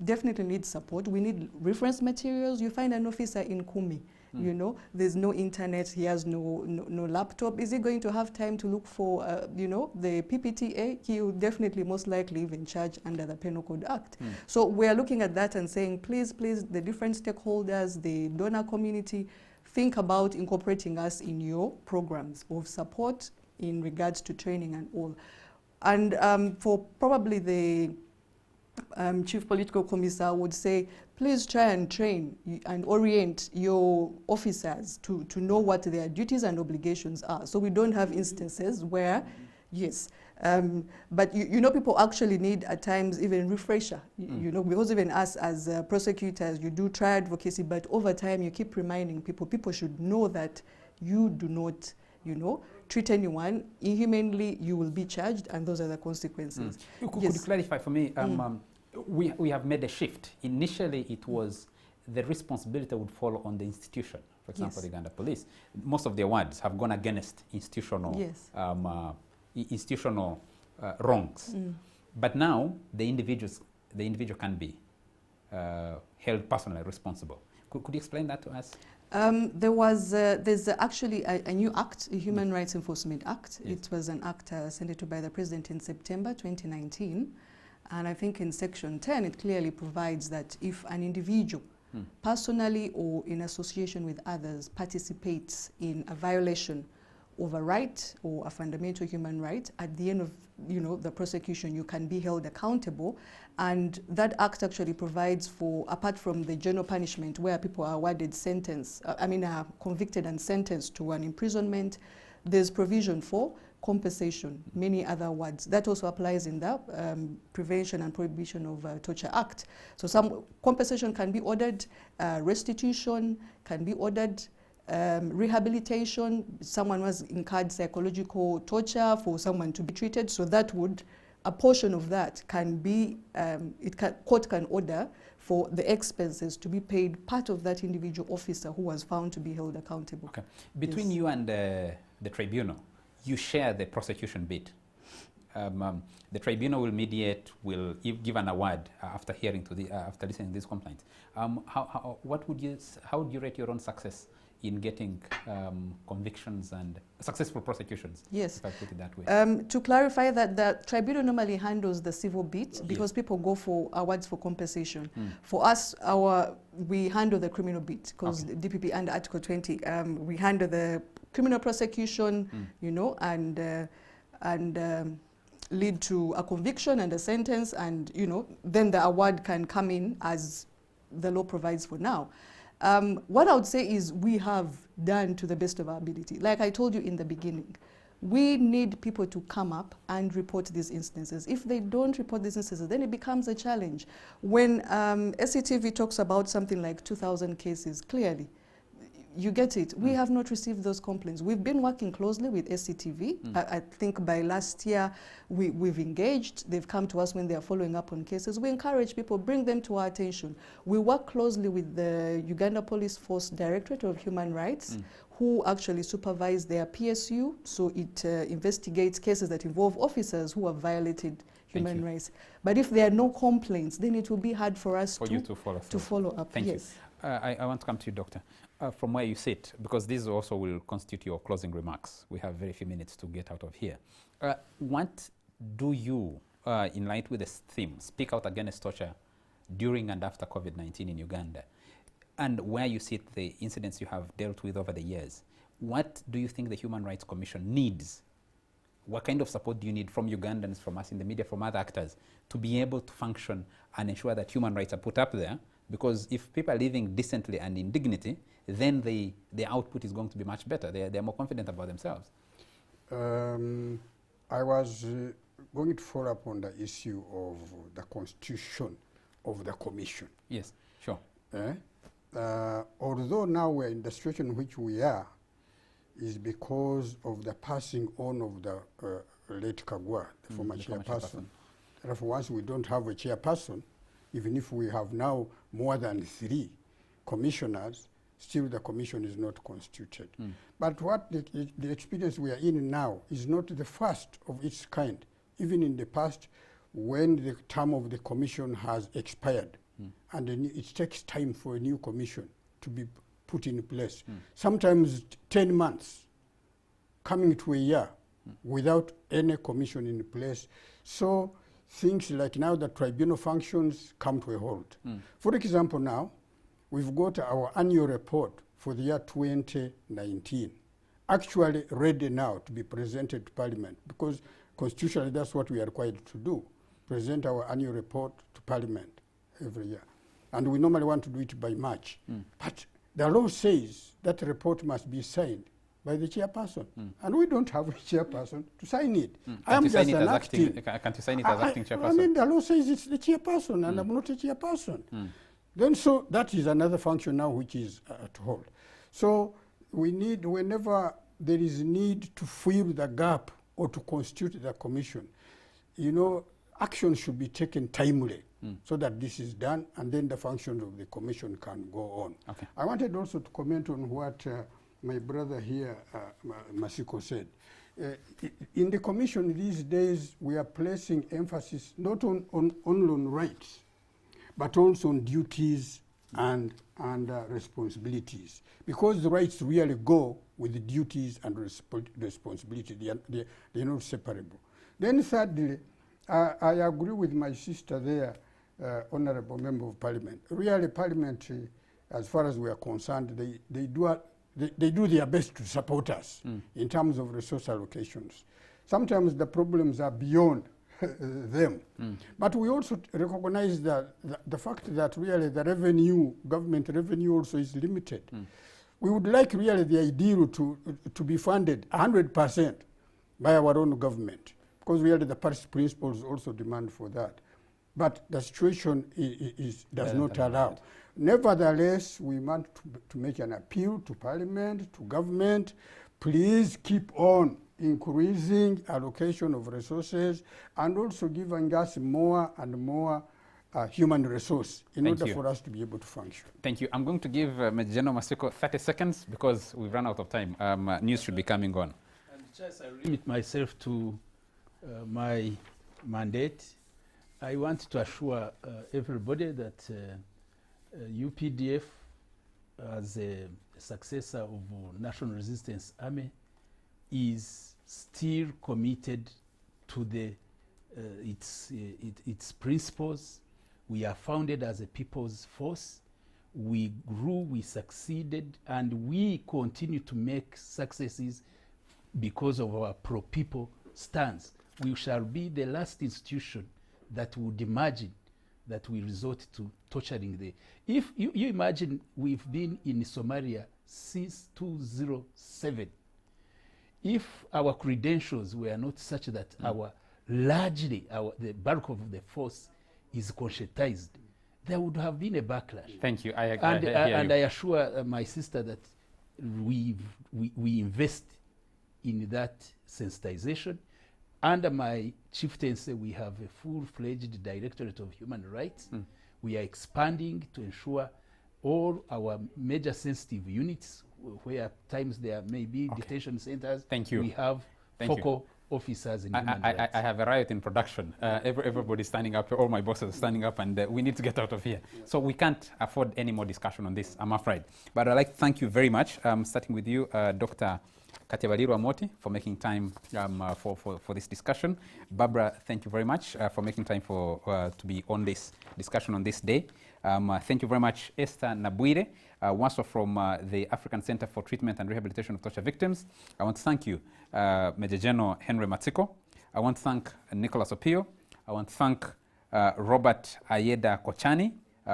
D: definitely need support. We need reference materials. You find an officer in Kumi, you know, there's no internet, he has no laptop. Is he going to have time to look for, you know, the PPTA? He will definitely most likely even charge under the Penal Code Act. So we're looking at that and saying, please, the different stakeholders, the donor community, think about incorporating us in your programs of support in regards to training and all. And for probably the Chief Political Commissar would say, please try and train and orient your officers to know what their duties and obligations are. So we don't have instances where, yes, but you know, people actually need at times even refresher, you know, because even us as prosecutors, you do try advocacy, but over time you keep reminding people should know that you do not, you know, treat anyone inhumanely, you will be charged, and those are the consequences.
B: Could you clarify for me? We have made a shift. Initially, it was the responsibility would fall on the institution. For example, the Uganda Police. Most of the awards have gone against institutional, wrongs. But now, the individual can be held personally responsible. Could you explain that to us?
D: There's actually a new act, a Human Rights Enforcement Act.
B: Yes.
D: It was an act sent to by the President in September 2019. And I think in Section 10, it clearly provides that if an individual, personally or in association with others, participates in a violation of a right or a fundamental human right, at the end of, you know, the prosecution, you can be held accountable. And that act actually provides for, apart from the general punishment where people are awarded are convicted and sentenced to an imprisonment, there's provision for compensation, many other awards. That also applies in the Prevention and Prohibition of Torture Act. So some compensation can be ordered, restitution can be ordered, rehabilitation, someone was incurred psychological torture for someone to be treated, so that would a portion of that can be, court can order for the expenses to be paid part of that individual officer who was found to be held accountable.
B: Okay. Between you and the tribunal, you share the prosecution bit. The tribunal will mediate, will give an award after hearing to the after listening to these complaints. How would you rate your own success in getting convictions and successful prosecutions?
D: Yes.
B: If I put it that way.
D: To clarify that the tribunal normally handles the civil bit because people go for awards for compensation. For us, we handle the criminal bit because DPP under Article 20, we handle the criminal prosecution, you know, and lead to a conviction and a sentence, and you know, then the award can come in as the law provides for now. What I would say is we have done to the best of our ability. Like I told you in the beginning, we need people to come up and report these instances. If they don't report these instances, then it becomes a challenge. When SCTV talks about something like 2,000 cases, clearly, you get it. We have not received those complaints. We've been working closely with SCTV. I think by last year, we've engaged. They've come to us when they are following up on cases. We encourage people, bring them to our attention. We work closely with the Uganda Police Force Directorate of Human Rights, who actually supervise their PSU. So it investigates cases that involve officers who have violated human rights. But if there are no complaints, then it will be hard for us to follow up.
B: Thank you. I want to come to you, Doctor. From where you sit, because this also will constitute your closing remarks. We have very few minutes to get out of here. What do you, in line with this theme, speak out against torture during and after COVID-19 in Uganda? And where you sit, the incidents you have dealt with over the years, what do you think the Human Rights Commission needs? What kind of support do you need from Ugandans, from us in the media, from other actors, to be able to function and ensure that human rights are put up there? Because if people are living decently and in dignity, then the output is going to be much better. They're more confident about themselves.
C: I was going to follow up on the issue of the constitution of the commission.
B: Yes, sure.
C: Although now we're in the situation in which we are, is because of the passing on of the late Kagwa, the former chairperson. Therefore, once we don't have a chairperson, even if we have now more than 3 commissioners, still the commission is not constituted. But what the experience we are in now is not the first of its kind. Even in the past, when the term of the commission has expired, and it takes time for a new commission to be put in place. Sometimes 10 months, coming to a year, without any commission in place. So things like now the tribunal functions come to a halt. For example, now, we've got our annual report for the year 2019, actually ready now to be presented to Parliament, because constitutionally that's what we are required to do, present our annual report to Parliament every year. And we normally want to do it by March. But the law says that report must be signed by the chairperson. And we don't have a chairperson to sign it. I am just an acting.
B: Can't you sign it as acting chairperson?
C: I mean, the law says it's the chairperson, and I'm not a chairperson. Then so that is another function now which is at hold. So we need, whenever there is need to fill the gap or to constitute the commission, you know, action should be taken timely so that this is done, and then the functions of the commission can go on.
B: Okay.
C: I wanted also to comment on what my brother here, Masiko, said. In the commission these days, we are placing emphasis not only on rights, but also on duties and responsibilities, because the rights really go with the duties and responsibility. They are not separable. Then thirdly, I agree with my sister there, Honorable Member of Parliament. Really, Parliament, as far as we are concerned, they do their best to support us in terms of resource allocations. Sometimes the problems are beyond them. But we also recognize that the fact that really the revenue, government revenue also is limited. We would like really the ideal to be funded 100% by our own government, because really the Paris principles also demand for that. But the situation does not allow. Nevertheless, we want to make an appeal to Parliament, to government. Please keep on increasing allocation of resources, and also giving us more and more human resource in order for us to be able to function.
B: Thank you. I'm going to give Major General Masiko 30 seconds because we've run out of time. News should be coming on.
E: And just I limit myself to my mandate. I want to assure everybody that UPDF, as a successor of National Resistance Army, is still committed to the its principles. We are founded as a people's force. We grew, we succeeded, and we continue to make successes because of our pro-people stance. We shall be the last institution that would imagine that we resort to torturing the... If you imagine we've been in Somalia since 2007. If our credentials were not such that the bulk of the force is conscientized, there would have been a backlash.
B: Thank you.
E: I assure my sister that we invest in that sensitization. Under my chieftaincy, we have a full-fledged Directorate of Human Rights. We are expanding to ensure all our major sensitive units, where at times there may be detention centers.
B: Thank you.
E: We have focal officers in human rights.
B: I have a riot in production. Everybody's standing up, all my bosses are standing up, and we need to get out of here. So we can't afford any more discussion on this, I'm afraid. But I'd like to thank you very much, starting with you, Dr. Katyabalirwa Moti, for making time for this discussion. Barbara, thank you very much for making time to be on this discussion on this day. Thank you very much, Esther Nabwire, also from the African Center for Treatment and Rehabilitation of Torture Victims. I want to thank you, Major General Henry Matsiko. I want to thank Nicholas Opio. I want to thank Robert Ayeda Kochani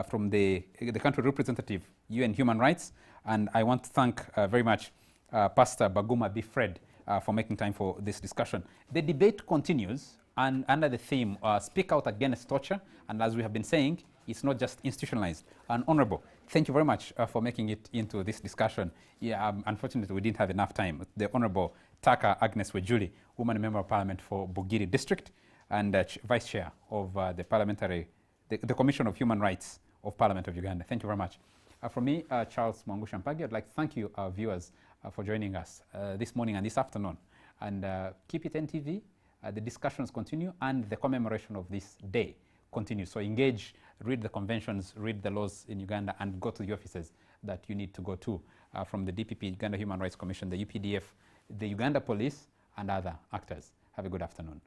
B: from the country representative, UN Human Rights. And I want to thank very much Pastor Baguma B. Fred for making time for this discussion. The debate continues, and under the theme, Speak Out Against Torture. And as we have been saying, it's not just institutionalized. And Honorable, thank you very much for making it into this discussion. Yeah, unfortunately, we didn't have enough time. The Honorable Taka Agnes Wejuli, Woman Member of Parliament for Bugiri District, and Vice Chair of the Parliamentary, the Commission of Human Rights of Parliament of Uganda. Thank you very much. From me, Charles Mwangusha Mpagi, I'd like to thank you, our viewers, for joining us this morning and this afternoon. And keep it NTV. The discussions continue, and the commemoration of this day continues. So engage, read the conventions, read the laws in Uganda, and go to the offices that you need to go to from the DPP, Uganda Human Rights Commission, the UPDF, the Uganda Police, and other actors. Have a good afternoon.